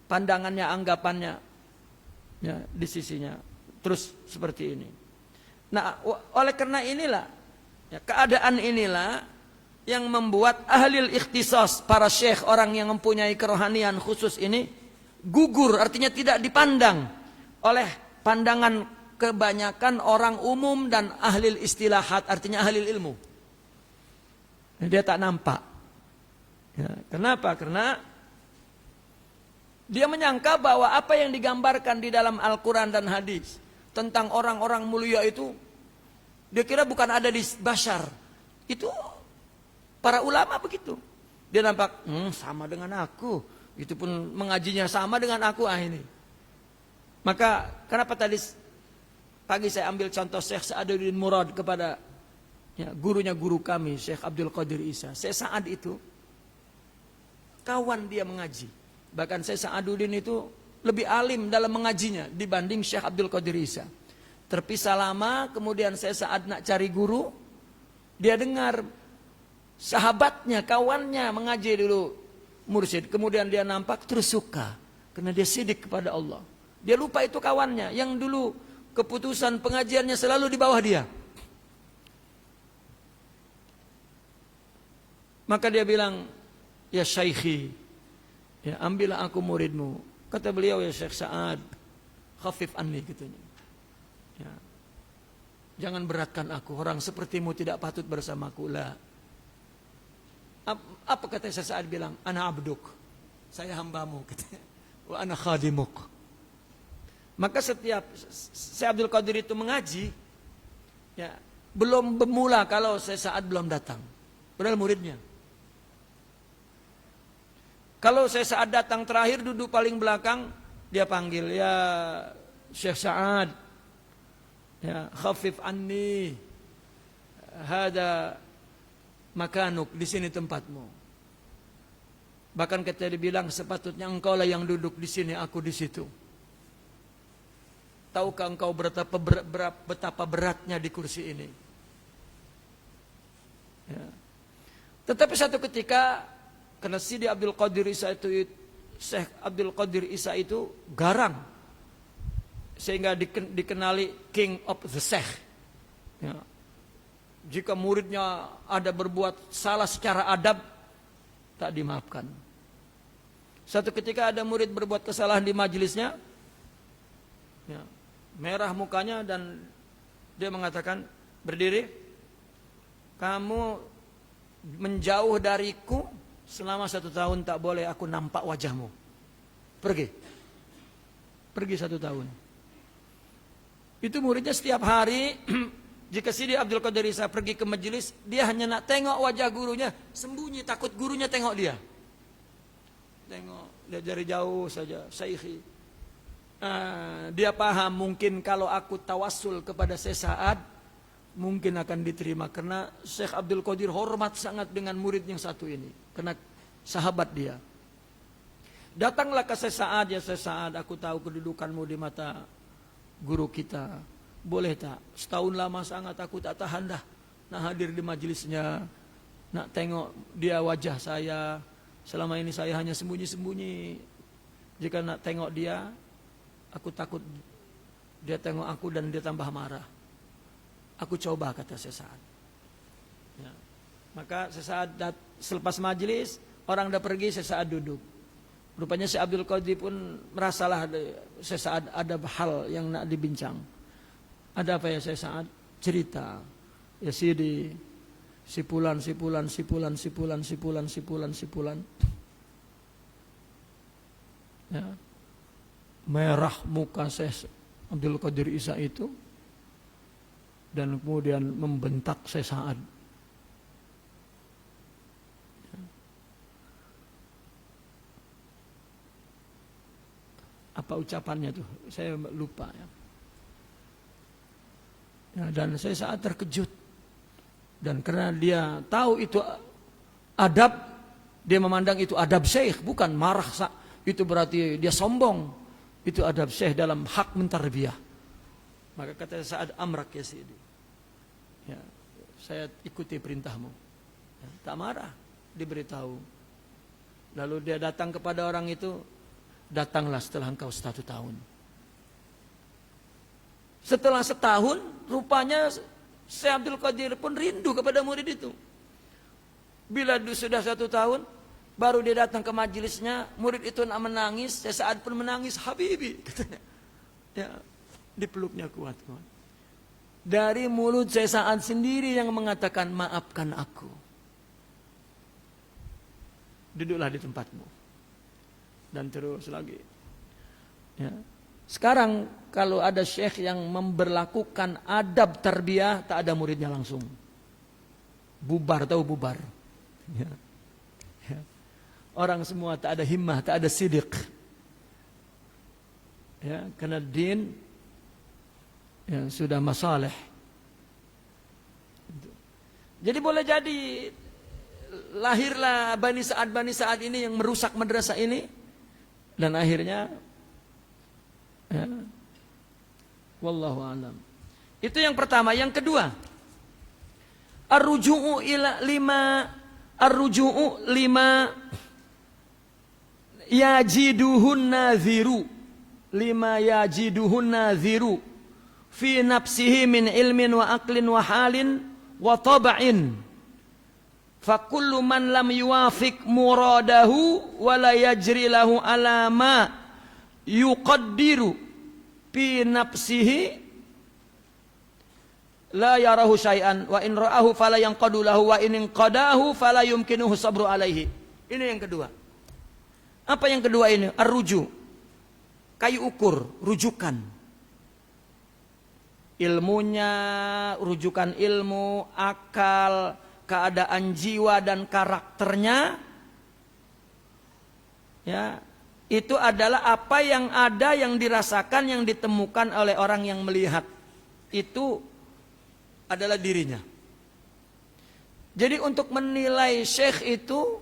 pandangannya, anggapannya ya, di sisinya. Terus seperti ini. Nah, oleh karena inilah ya, keadaan inilah yang membuat ahli ikhtisas, para syekh, orang yang mempunyai kerohanian khusus ini gugur, artinya tidak dipandang oleh pandangan kebanyakan orang umum dan ahli istilahat, artinya ahli ilmu. Dia tak nampak. Ya, kenapa? Karena dia menyangka bahwa apa yang digambarkan di dalam Al-Quran dan hadis tentang orang-orang mulia itu, dia kira bukan ada di bashar. Itu para ulama begitu. Dia nampak sama dengan aku. Itu pun mengajinya sama dengan aku. Ini. Maka kenapa tadi pagi saya ambil contoh Syekh Sa'aduddin Murad kepada ya, gurunya guru kami Syekh Abdul Qadir Isa. Syekh Sa'ad itu kawan dia mengaji. Bahkan Syekh Sa'aduddin itu lebih alim dalam mengajinya dibanding Syekh Abdul Qadir Isa. Terpisah lama, kemudian Syekh Sa'ad nak cari guru. Dia dengar sahabatnya, kawannya mengaji dulu mursyid. Kemudian dia nampak terus suka. Karena dia sidik kepada Allah. Dia lupa itu kawannya. Yang dulu keputusan pengajiannya selalu di bawah dia. Maka dia bilang, ya syaikhi, ya ambillah aku muridmu. Kata beliau, ya Syekh Sa'ad, khafif anni katanya. Ya. Jangan beratkan aku. Orang sepertimu tidak patut bersamaku lah. Apa kata Syekh Sa'ad bilang? Ana abduk. Saya hambamu. Katanya. Wa ana khadimuk. Maka setiap Syekh Abdul Qadir itu mengaji, ya, belum bermula kalau Syekh Sa'ad belum datang. Padahal muridnya. Kalau Syekh Sa'ad datang terakhir duduk paling belakang, dia panggil, ya Syekh Sa'ad, ya khafif anni, hada makanuk, di sini tempatmu. Bahkan ketika dibilang sepatutnya engkau lah yang duduk di sini, aku di situ. Tahukah engkau betapa beratnya di kursi ini? Ya. Tetapi satu ketika, karena Sidi Abdul Qadir Isa itu, Syekh Abdul Qadir Isa itu garang, sehingga dikenali King of the Sheikh. Ya. Jika muridnya ada berbuat salah secara adab, tak dimaafkan. Satu ketika ada murid berbuat kesalahan di majelisnya, ya, merah mukanya dan dia mengatakan, berdiri, kamu menjauh dariku selama 1 tahun, tak boleh aku nampak wajahmu. Pergi 1 tahun. Itu muridnya setiap hari. Jika Sidi Abdul Qadir Isa pergi ke majelis, dia hanya nak tengok wajah gurunya, sembunyi, takut gurunya tengok dia. Tengok, dia dari jauh saja, Syekhi. Dia paham mungkin kalau aku tawassul kepada Syekh Sa'ad, mungkin akan diterima. Karena Syekh Abdul Qadir hormat sangat dengan murid yang satu ini. Karena sahabat dia. Datanglah ke Syekh Sa'ad, ya Syekh Sa'ad, aku tahu kedudukanmu di mata guru kita. Boleh tak? Setahun lama sangat aku tak tahan dah. Nak hadir di majelisnya, nak tengok dia wajah saya. Selama ini saya hanya sembunyi-sembunyi. Jika nak tengok dia, aku takut dia tengok aku dan dia tambah marah. Aku coba, kata Syekh Sa'ad. Ya. Maka Syekh Sa'ad selepas majelis, orang dah pergi, Syekh Sa'ad duduk. Rupanya Syekh Abdul Qadir pun merasalah Syekh Sa'ad ada hal yang nak dibincang. Ada apa ya Syekh Sa'ad? Cerita. Ya Sidi, Sipulan. Ya. Merah muka Syekh Abdul Qadir Isa itu, dan kemudian membentak Syekh Sa'ad. Apa ucapannya tuh? Saya lupa ya. Dan saya sangat terkejut. Dan karena dia tahu itu adab, dia memandang itu adab syekh, bukan marah. Itu berarti dia sombong. Itu adab syekh dalam hak mentarbiyah. Maka kata Sa'ad, amrak ya Sidi. Ya, saya ikuti perintahmu. Ya, tak marah, diberitahu. Lalu dia datang kepada orang itu, datanglah setelah engkau 1 tahun. Setelah setahun, rupanya Syekh Abdul Qadir pun rindu kepada murid itu. Bila sudah 1 tahun, baru dia datang ke majelisnya, murid itu nak menangis, Syekh Sa'ad pun menangis, Habibi, katanya. Ya, dipeluknya kuat. Dari mulut Syekh Sa'ad sendiri yang mengatakan, maafkan aku. Duduklah di tempatmu. Dan terus lagi. Ya. Sekarang kalau ada syekh yang memberlakukan adab tarbiyah, tak ada muridnya langsung. Bubar, tahu bubar. Ya. Ya. Orang semua tak ada himmah, tak ada sidik. Ya, karena din ya, sudah masalah. Jadi boleh jadi lahirlah Bani Sa'ad ini yang merusak madrasah ini. Dan akhirnya ya, wallahu alam. Itu yang pertama. Yang kedua, ar-ruju'u lima yajiduhun nadhiru fi nafsihi min ilmin wa aqlin wa halin wa tab'in. Fa kullu man lam yuwafiq muradahu wa la yajri lahu ala ma yuqaddiru fi nafsihi la yarahu syai'an wa in ra'ahu fala yanqadu lahu wa in qadahu fala yumkinuhu sabru alaihi. Ini yang kedua. Apa yang kedua ini? Ar-ruju. Kayu ukur, rujukan. Ilmunya, rujukan ilmu, akal, keadaan jiwa dan karakternya, ya, itu adalah apa yang ada, yang dirasakan, yang ditemukan oleh orang yang melihat. Itu adalah dirinya. Jadi untuk menilai syekh itu,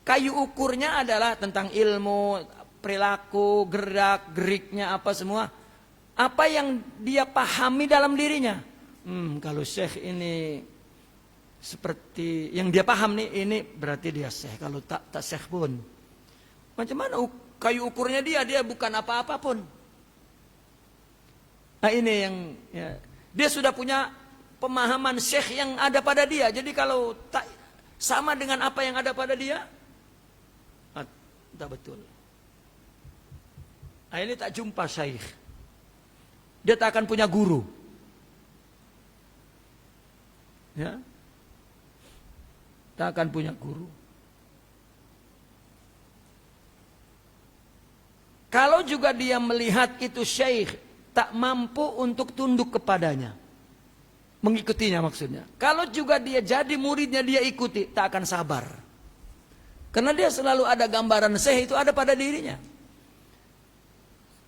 kayu ukurnya adalah tentang ilmu, perilaku, gerak, geriknya apa semua. Apa yang dia pahami dalam dirinya. Kalau syekh ini seperti yang dia paham nih, ini berarti dia syekh. Kalau tak syekh pun, macam mana kayu ukurnya dia bukan apa-apa pun. Nah ini yang ya, dia sudah punya pemahaman syekh yang ada pada dia. Jadi kalau tak sama dengan apa yang ada pada dia, tak betul. Nah ini tak jumpa syekh. Dia tak akan punya guru. Ya. Tak akan punya guru. Kalau juga dia melihat itu syekh tak mampu untuk tunduk kepadanya, mengikutinya maksudnya. Kalau juga dia jadi muridnya, dia ikuti, tak akan sabar. Karena dia selalu ada gambaran syekh itu ada pada dirinya.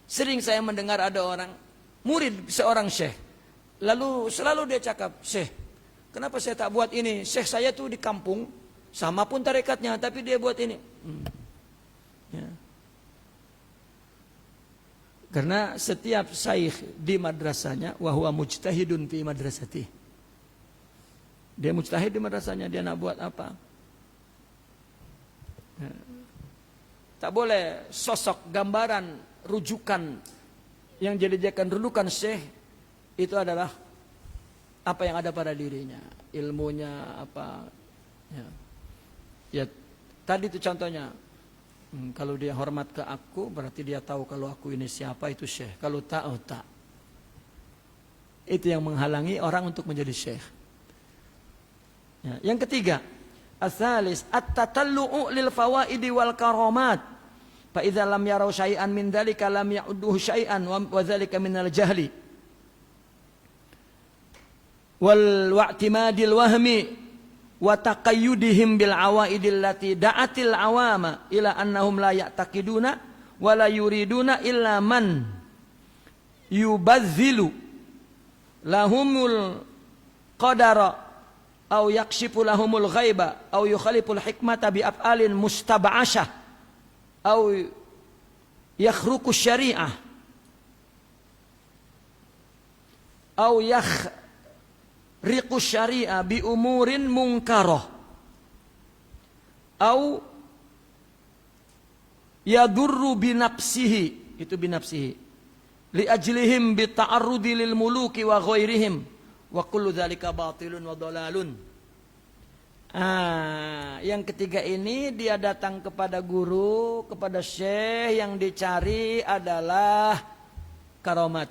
Sering saya mendengar ada orang murid seorang syekh, lalu selalu dia cakap, syekh, kenapa saya tak buat ini? Syekh saya tuh di kampung, sama pun tarekatnya, tapi dia buat ini. Ya. Karena setiap syekh di madrasahnya, wahwa mujtahidun fi madrasati. Dia mujtahid di madrasahnya, dia nak buat apa? Ya. Tak boleh sosok, gambaran, rujukan yang dijadikan rujukan syekh itu adalah apa yang ada pada dirinya, ilmunya apa. Ya tadi itu contohnya. Kalau dia hormat ke aku, berarti dia tahu kalau aku ini siapa, itu syekh. Kalau tak, oh tak. Itu yang menghalangi orang untuk menjadi syekh. Ya, yang ketiga, as-salis at-tatallu'u lil fawaidi wal karamat. Fa idza lam yarau syai'an min dzalika lam ya'udduhu syai'an wa dzalika minal jahli. Wal wa'timadil wahmi wa taqayyudihim bil awaidil lati da'atil awama ila annahum la ya'taqiduna wa la yuriduna illa man yubazzilu lahumul qadara au yakshifu lahumul ghaiba au yukhaliful hikmata bi af'alin mustab'asyah au yakhruqu syari'ah au yakhriqu syari'ah bi umurin munkarah au yadurru bi nafsihi, itu bi nafsihi, li ajlihim bi ta'arrudi lil muluki wa ghairihim wa kullu dzalika batilun wa dhalalun. Yang ketiga ini dia datang kepada guru, kepada syekh, yang dicari adalah karomat,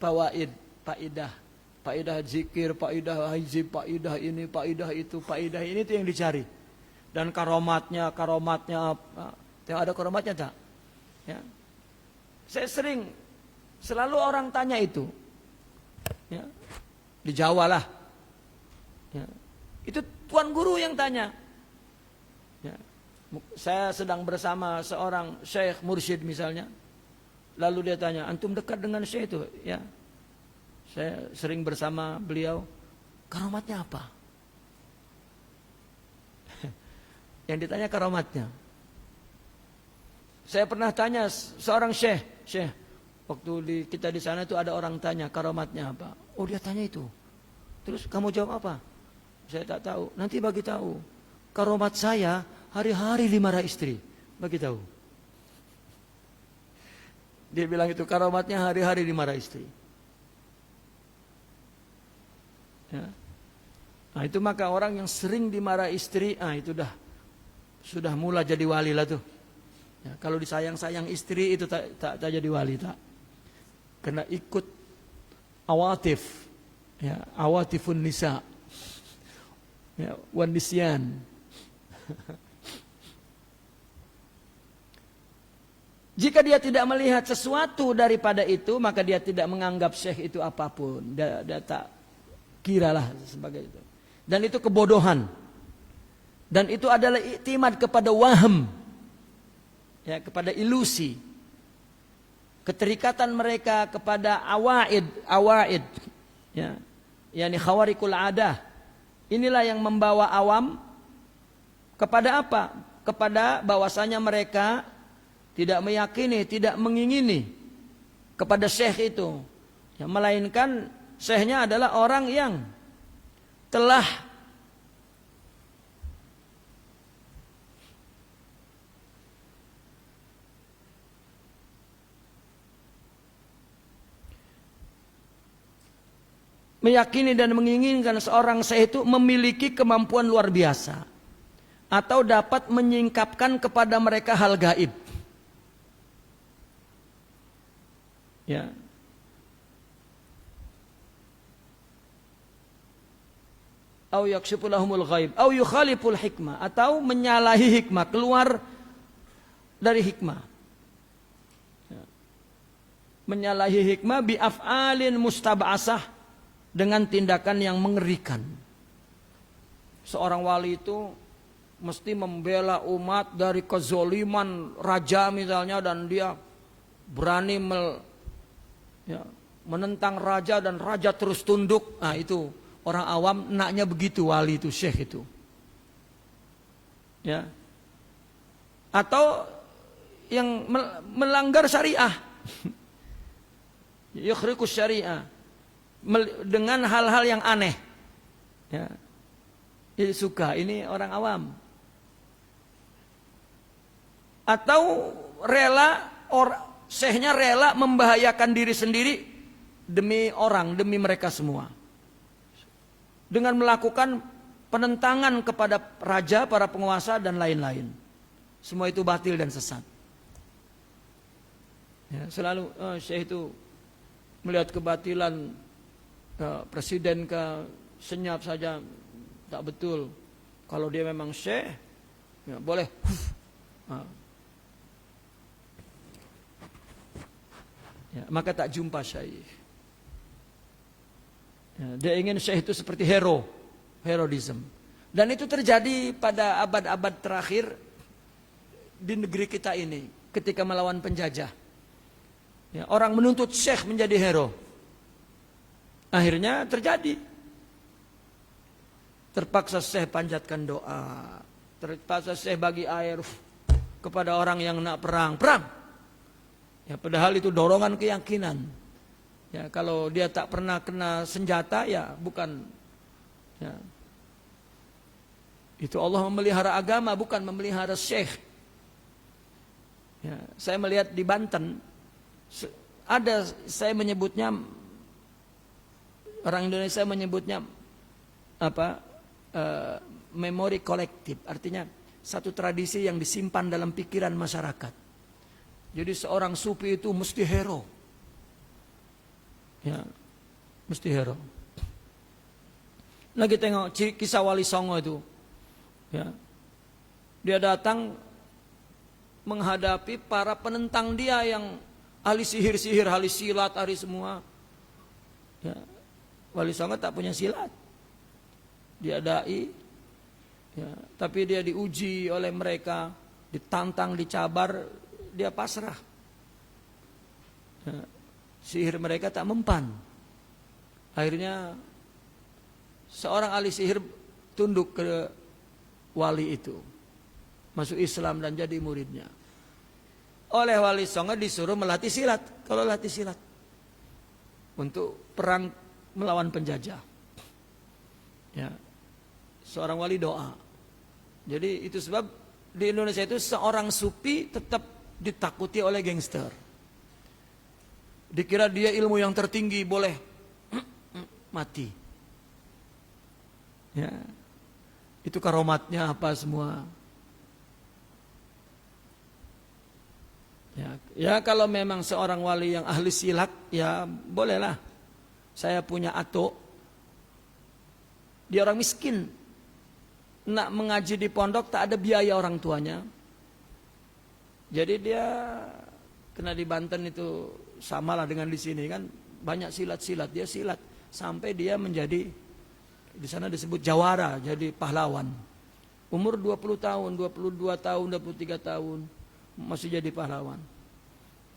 fawaid, faidah zikir, faidah hizib, faidah ini, faidah itu, faidah ini, itu yang dicari. Dan karomatnya ada karomatnya tak? Ya. Saya selalu orang tanya itu. Ya. Di Jawa lah. Ya. Itu tuan guru yang tanya. Ya. Saya sedang bersama seorang syekh mursyid misalnya. Lalu dia tanya, antum dekat dengan syekh itu? Ya. Saya sering bersama beliau. Karomatnya apa? Yang ditanya karomatnya. Saya pernah tanya seorang syekh, waktu kita di sana itu ada orang tanya karomatnya apa? Oh, dia tanya itu. Terus kamu jawab apa? Saya tak tahu. Nanti bagi tahu. Karomat saya hari-hari dimarah istri. Bagi tahu. Dia bilang itu karomatnya hari-hari dimarah istri. Ya. Nah, itu maka orang yang sering dimarah istri, itu sudah mulai jadi wali lah tuh. Ya, kalau disayang-sayang istri itu tak jadi wali tak. Kena ikut awatif. Ya, awatifun nisa. Ya, wan nisyan. Jika dia tidak melihat sesuatu daripada itu, maka dia tidak menganggap syekh itu apapun. Dia tak kiralah sebagai itu. Dan itu kebodohan. Dan itu adalah iktimad kepada waham. Ya, kepada ilusi, keterikatan mereka kepada awaid, ya, yakni khawarikul adah. Inilah yang membawa awam kepada apa? Kepada bahwasanya mereka tidak meyakini, tidak mengingini kepada syekh itu, ya, melainkan syekhnya adalah orang yang telah meyakini dan menginginkan seorang syekh itu memiliki kemampuan luar biasa atau dapat menyingkapkan kepada mereka hal gaib. Ya. Au yakshifu lahumul ghaib, au yukhaliful hikmah, atau menyalahi hikmah, keluar dari hikmah. Ya. Menyalahi hikmah bi af'alin mustab'asah, dengan tindakan yang mengerikan. Seorang wali itu mesti membela umat dari kezoliman raja misalnya, dan dia berani menentang raja dan raja terus tunduk. Nah, itu orang awam naknya begitu wali itu, syekh itu. Ya. Atau yang melanggar syariah. Yukhriqus syariah. Dengan hal-hal yang aneh, ya, ini suka, ini orang awam. Atau syekhnya rela membahayakan diri sendiri demi orang, demi mereka semua, dengan melakukan penentangan kepada raja, para penguasa dan lain-lain. Semua itu batil dan sesat. Ya, selalu syekh itu melihat kebatilan. Presiden senyap saja, tak betul. Kalau dia memang syekh, ya boleh. Ya, maka tak jumpa syekh. Ya, dia ingin syekh itu seperti heroism. Dan itu terjadi pada abad-abad terakhir di negeri kita ini ketika melawan penjajah. Ya, orang menuntut syekh menjadi hero. Akhirnya terjadi. Terpaksa syekh panjatkan doa. Terpaksa syekh bagi air kepada orang yang nak perang. Ya, padahal itu dorongan keyakinan. Ya, kalau dia tak pernah kena senjata, ya bukan. Ya. Itu Allah memelihara agama, bukan memelihara syekh. Ya, saya melihat di Banten, ada, saya menyebutnya, orang Indonesia menyebutnya apa? Memori kolektif, artinya satu tradisi yang disimpan dalam pikiran masyarakat. Jadi seorang sufi itu mesti hero, ya, mesti hero. Lagi tengok kisah Wali Songo itu, ya, dia datang menghadapi para penentang dia yang ahli sihir, ahli silat, ahli semua. Ya, Wali Songo tak punya silat. Dia dai, ya, tapi dia diuji oleh mereka, ditantang, dicabar, dia pasrah. Ya, sihir mereka tak mempan. Akhirnya seorang ahli sihir tunduk ke wali itu, masuk Islam dan jadi muridnya. Oleh Wali Songo disuruh melatih silat, kalau latih silat untuk perang melawan penjajah. Ya, seorang wali doa. Jadi itu sebab di Indonesia itu seorang sufi tetap ditakuti oleh gangster. Dikira dia ilmu yang tertinggi, boleh mati. Ya, itu karomatnya apa semua. Ya, kalau memang seorang wali yang ahli silat, ya bolehlah. Saya punya atuk, dia orang miskin, nak mengaji di pondok tak ada biaya orang tuanya. Jadi dia kena di Banten itu samalah dengan di sini kan, banyak silat-silat, dia silat sampai dia menjadi, di sana disebut jawara, jadi pahlawan. Umur 20 tahun, 22 tahun, 23 tahun masih jadi pahlawan.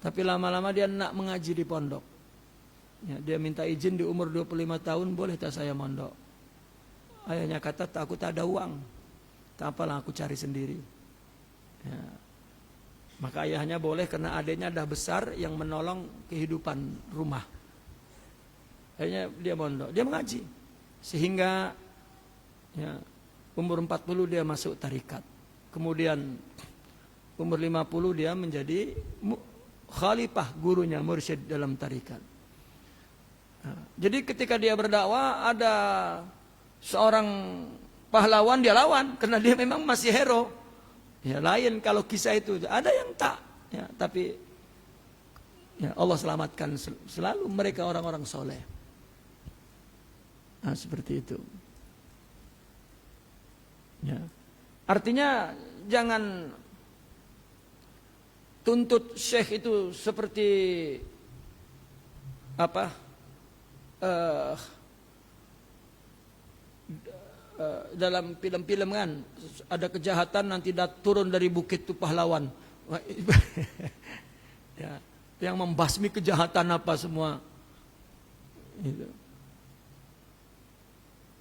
Tapi lama-lama dia nak mengaji di pondok. Ya, dia minta izin di umur 25 tahun, boleh tak saya mondok? Ayahnya kata, aku tak ada uang, tak apalah aku cari sendiri. Ya. Maka ayahnya boleh karena adiknya dah besar yang menolong kehidupan rumah. Akhirnya dia mondok, dia mengaji. Sehingga ya, umur 40 dia masuk tarikat. Kemudian umur 50 dia menjadi khalifah, gurunya, mursyid dalam tarikat. Nah, jadi ketika dia berdakwah ada seorang pahlawan, dia lawan karena dia memang masih hero. Ya, lain kalau kisah itu ada yang tak, ya, tapi ya, Allah selamatkan selalu mereka orang-orang soleh. Nah, seperti itu. Ya. Artinya jangan tuntut syekh itu seperti apa? Dalam film-film kan ada kejahatan nanti turun dari bukit itu pahlawan. Ya, yang membasmi kejahatan apa semua. Itu.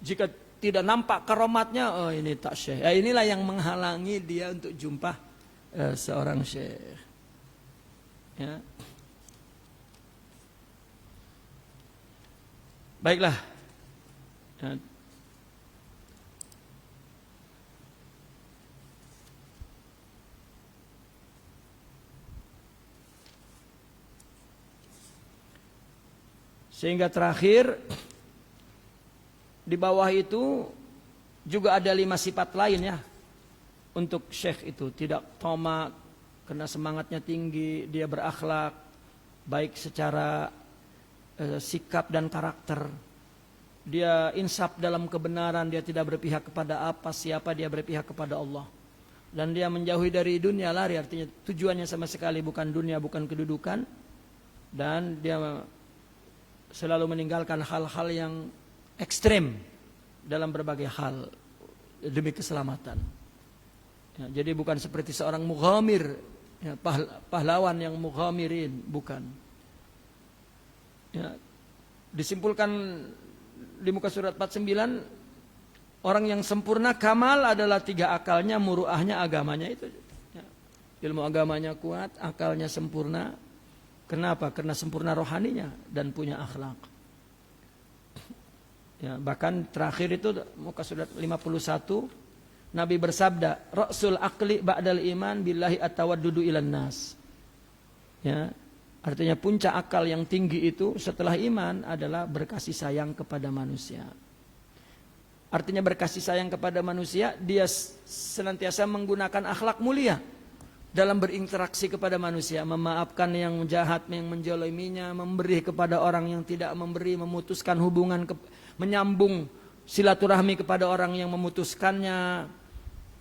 Jika tidak nampak karomatnya, oh ini tak syekh. Ya, inilah yang menghalangi dia untuk jumpa seorang syekh. Ya. Baiklah. Ya. Sehingga terakhir di bawah itu juga ada 5 sifat lain ya untuk syekh itu. Tidak tamak, karena semangatnya tinggi, dia berakhlak baik secara sikap dan karakter. dia insaf dalam kebenaran, dia tidak berpihak kepada siapa, dia berpihak kepada Allah. Dan dia menjauhi dari dunia, lari, artinya tujuannya sama sekali bukan dunia, bukan kedudukan. Dan dia selalu meninggalkan hal-hal yang ekstrem dalam berbagai hal demi keselamatan. Ya, jadi bukan seperti seorang mughamir, ya, pahlawan yang mughamirin, bukan. Ya, disimpulkan di muka surat 49, orang yang sempurna kamal adalah 3 akalnya, muruahnya, agamanya itu. Ya, ilmu agamanya kuat, akalnya sempurna. Kenapa? Karena sempurna rohaninya dan punya akhlak. Ya, bahkan terakhir itu muka surat 51, Nabi bersabda, Ra'sul aqli ba'dal iman billahi at-tawaddudu ilan nas. Ya, artinya puncak akal yang tinggi itu setelah iman adalah berkasih sayang kepada manusia. Artinya berkasih sayang kepada manusia, dia senantiasa menggunakan akhlak mulia dalam berinteraksi kepada manusia, memaafkan yang jahat, yang menjoliminya, memberi kepada orang yang tidak memberi, memutuskan hubungan, menyambung silaturahmi kepada orang yang memutuskannya,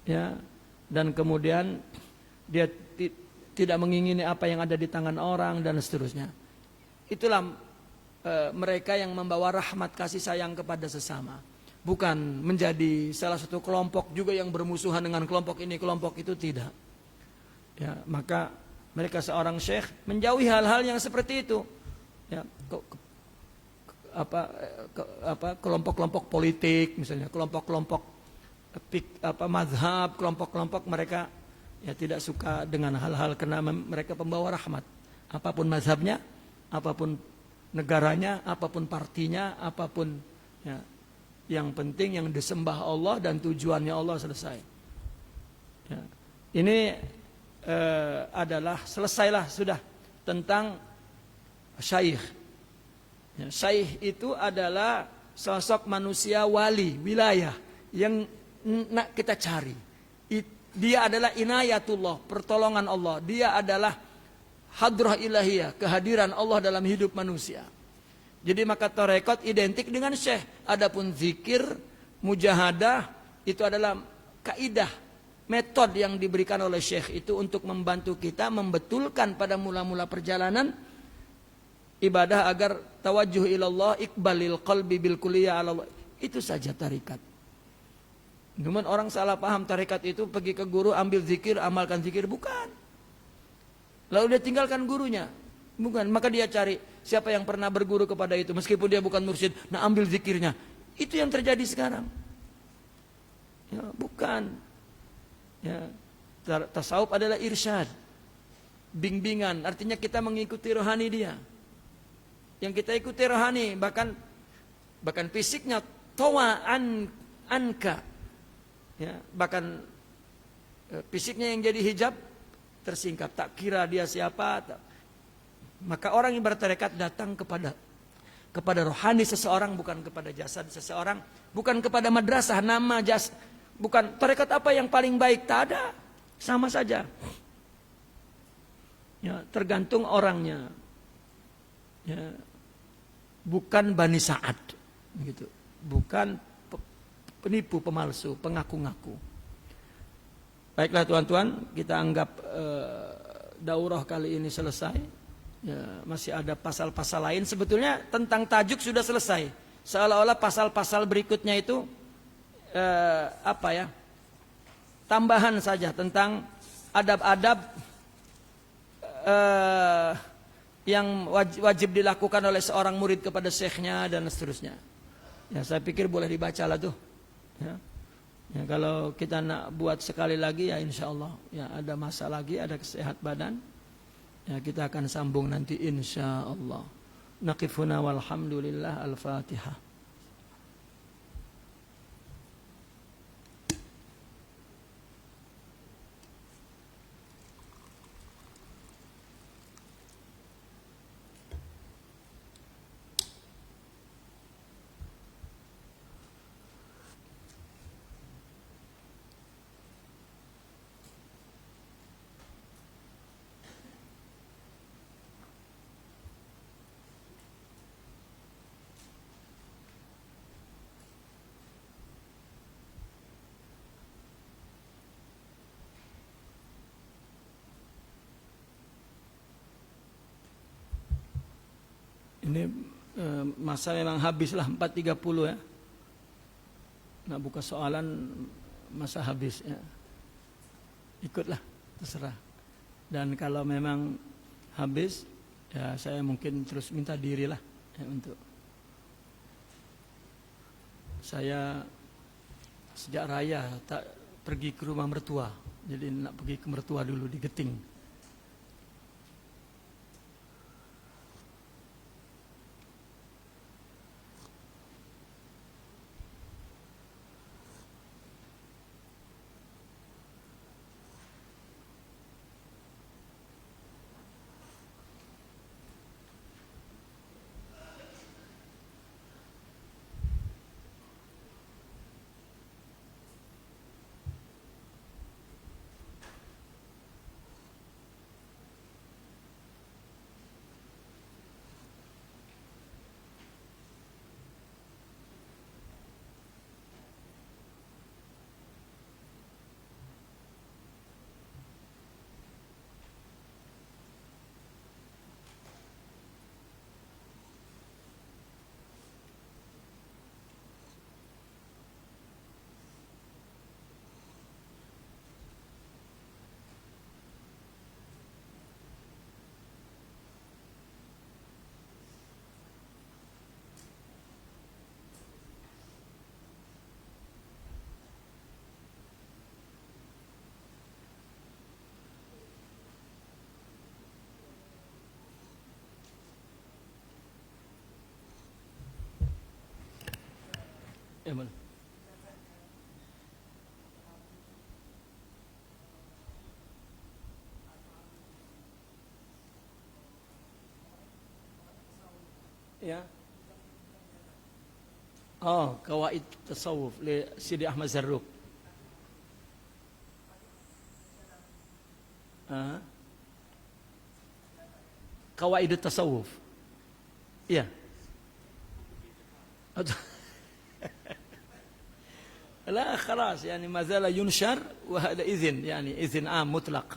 ya, dan kemudian dia tidak mengingini apa yang ada di tangan orang dan seterusnya. Itulah mereka yang membawa rahmat kasih sayang kepada sesama. Bukan menjadi salah satu kelompok juga yang bermusuhan dengan kelompok ini, kelompok itu, tidak. Ya, maka mereka seorang syekh menjauhi hal-hal yang seperti itu. Ya, kelompok-kelompok politik misalnya, kelompok-kelompok mazhab, kelompok-kelompok mereka ya tidak suka dengan hal-hal, karena mereka pembawa rahmat. Apapun mazhabnya, apapun negaranya, apapun partinya, apapun, ya, yang penting yang disembah Allah dan tujuannya Allah selesai. Ya. Ini adalah selesailah sudah tentang syaikh. Ya, syaikh itu adalah sosok manusia wali wilayah yang nak kita cari. Dia adalah inayatullah, pertolongan Allah. Dia adalah hadrah ilahiyah, kehadiran Allah dalam hidup manusia. Jadi maka tarekat identik dengan syekh. Adapun zikir, mujahadah, itu adalah kaidah, metode yang diberikan oleh syekh itu untuk membantu kita membetulkan pada mula-mula perjalanan ibadah agar tawajjuh ilallah, iqbalil qalbi bil kulliyah ala Allah. Itu saja tarekat. Namun orang salah paham tarekat itu pergi ke guru, ambil zikir, amalkan zikir. Bukan. Lalu dia tinggalkan gurunya. Bukan. Maka dia cari siapa yang pernah berguru kepada itu, meskipun dia bukan mursyid. Nah, ambil zikirnya. Itu yang terjadi sekarang. Ya, bukan. Ya, tasawuf adalah irsyad, bimbingan. Artinya kita mengikuti rohani dia. Yang kita ikuti rohani, bahkan fisiknya tawa'an anka. Ya, bahkan fisiknya yang jadi hijab tersingkap, tak kira dia siapa. Maka orang yang bertarekat datang kepada rohani seseorang, bukan kepada jasad seseorang, bukan kepada madrasah, nama, jas, bukan tarekat apa yang paling baik, tak ada, sama saja. Ya, tergantung orangnya. Ya, bukan Bani Sa'ad, gitu. Bukan penipu, pemalsu, pengaku-ngaku. Baiklah tuan-tuan, kita anggap daurah kali ini selesai. Ya, masih ada pasal-pasal lain. Sebetulnya tentang tajuk sudah selesai. Seolah-olah pasal-pasal berikutnya itu tambahan saja tentang adab-adab yang wajib dilakukan oleh seorang murid kepada syekhnya dan seterusnya. Ya, saya pikir boleh dibaca lah tuh. Ya. Ya, kalau kita nak buat sekali lagi ya insya Allah ya ada masa lagi, ada kesehat badan ya, kita akan sambung nanti insya Allah. Naqifuna walhamdulillah. Al-Fatihah. Ini masa memang habislah 4.30 ya. Nak buka soalan masa habis ya. Ikutlah, terserah. Dan kalau memang habis ya saya mungkin terus minta dirilah ya, untuk saya sejak raya tak pergi ke rumah mertua. Jadi nak pergi ke mertua dulu di Geting. Emang. Ya. Oh, Qawaid Tasawuf li Sidi Ahmad Zarruq. Qawaid Tasawuf. Iya. لا خلاص يعني ما زال ينشر وهذا إذن يعني إذن عام مطلق.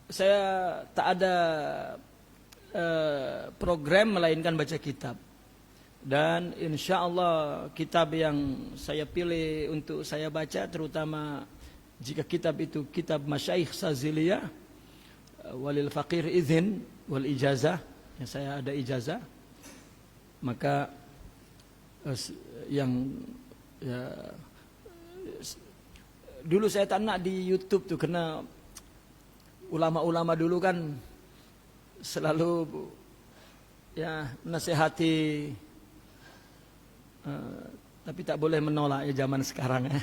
Saya tak ada program melainkan baca kitab. Dan insya Allah kitab yang saya pilih untuk saya baca, terutama jika kitab itu kitab Masyayikh Saziliyah, walil faqir izin wal ijazah, yang saya ada ijazah, maka yang ya, dulu saya tak nak di YouTube tuh, karena ulama-ulama dulu kan selalu ya nasihati, tapi tak boleh menolak ya zaman sekarang ya.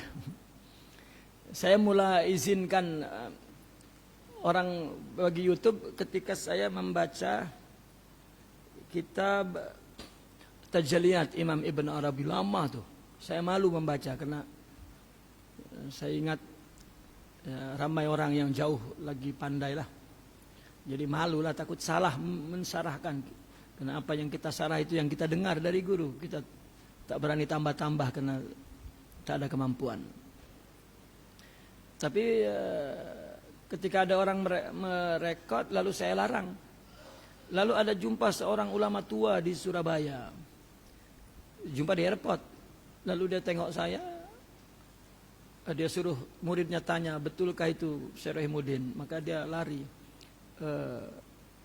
Saya mulai izinkan orang bagi YouTube ketika saya membaca kitab Tajaliyat Imam Ibn Arabi, lama tuh. Saya malu membaca karena saya ingat ya, ramai orang yang jauh lagi pandai lah. Jadi malu lah, takut salah mensarahkan. Karena apa yang kita sarah itu yang kita dengar dari guru. Kita tak berani tambah-tambah karena tak ada kemampuan. Tapi ketika ada orang merekod lalu saya larang. Lalu ada jumpa seorang ulama tua di Surabaya. Jumpa di airport. Lalu dia tengok saya. Dia suruh muridnya tanya, betulkah itu Syekh Rahimuddin? Maka dia lari.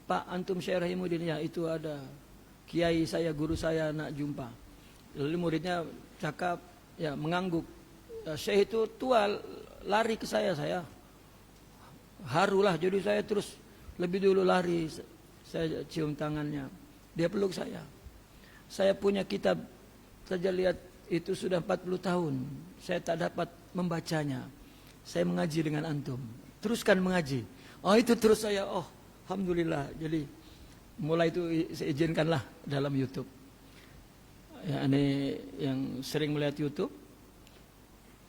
Pak, antum Syekh Rahimuddin? Ya, itu ada kiai saya, guru saya nak jumpa. Lalu muridnya cakap, ya mengangguk. Syekh itu tua, lari ke saya harulah. Jadi saya terus lebih dulu lari. Saya cium tangannya. Dia peluk saya. Saya punya kitab saja lihat itu sudah 40 tahun. Saya tak dapat membacanya. Saya mengaji dengan antum. Teruskan mengaji. Oh itu terus saya, oh alhamdulillah. Jadi mulai itu saya izinkanlah dalam YouTube. Ya, ini yang sering melihat YouTube.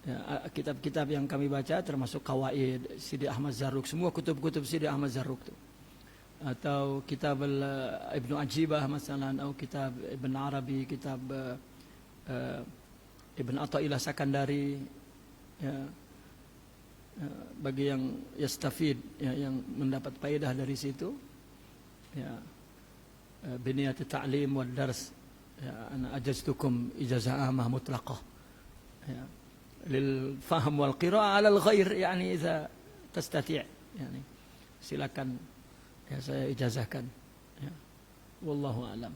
Ya, kitab-kitab yang kami baca termasuk Qawaid Sidi Ahmad Zarruq, semua kutub-kutub Sidi Ahmad Zarruq itu. Atau kitab Ibnu Ajibah masalan, atau kitab Ibn Arabi, kitab Ibn Athaillah Sakandari, ya, bagi yang yastafid, ya, yang mendapat faedah dari situ, ya. بنية التعليم والدرس أنا أجزتكم إجازة عامة مطلقة للفهم والقراءة على الغير يعني إذا تستطيع يعني silakan ya saya ijazahkan ya. Wallahu a'lam.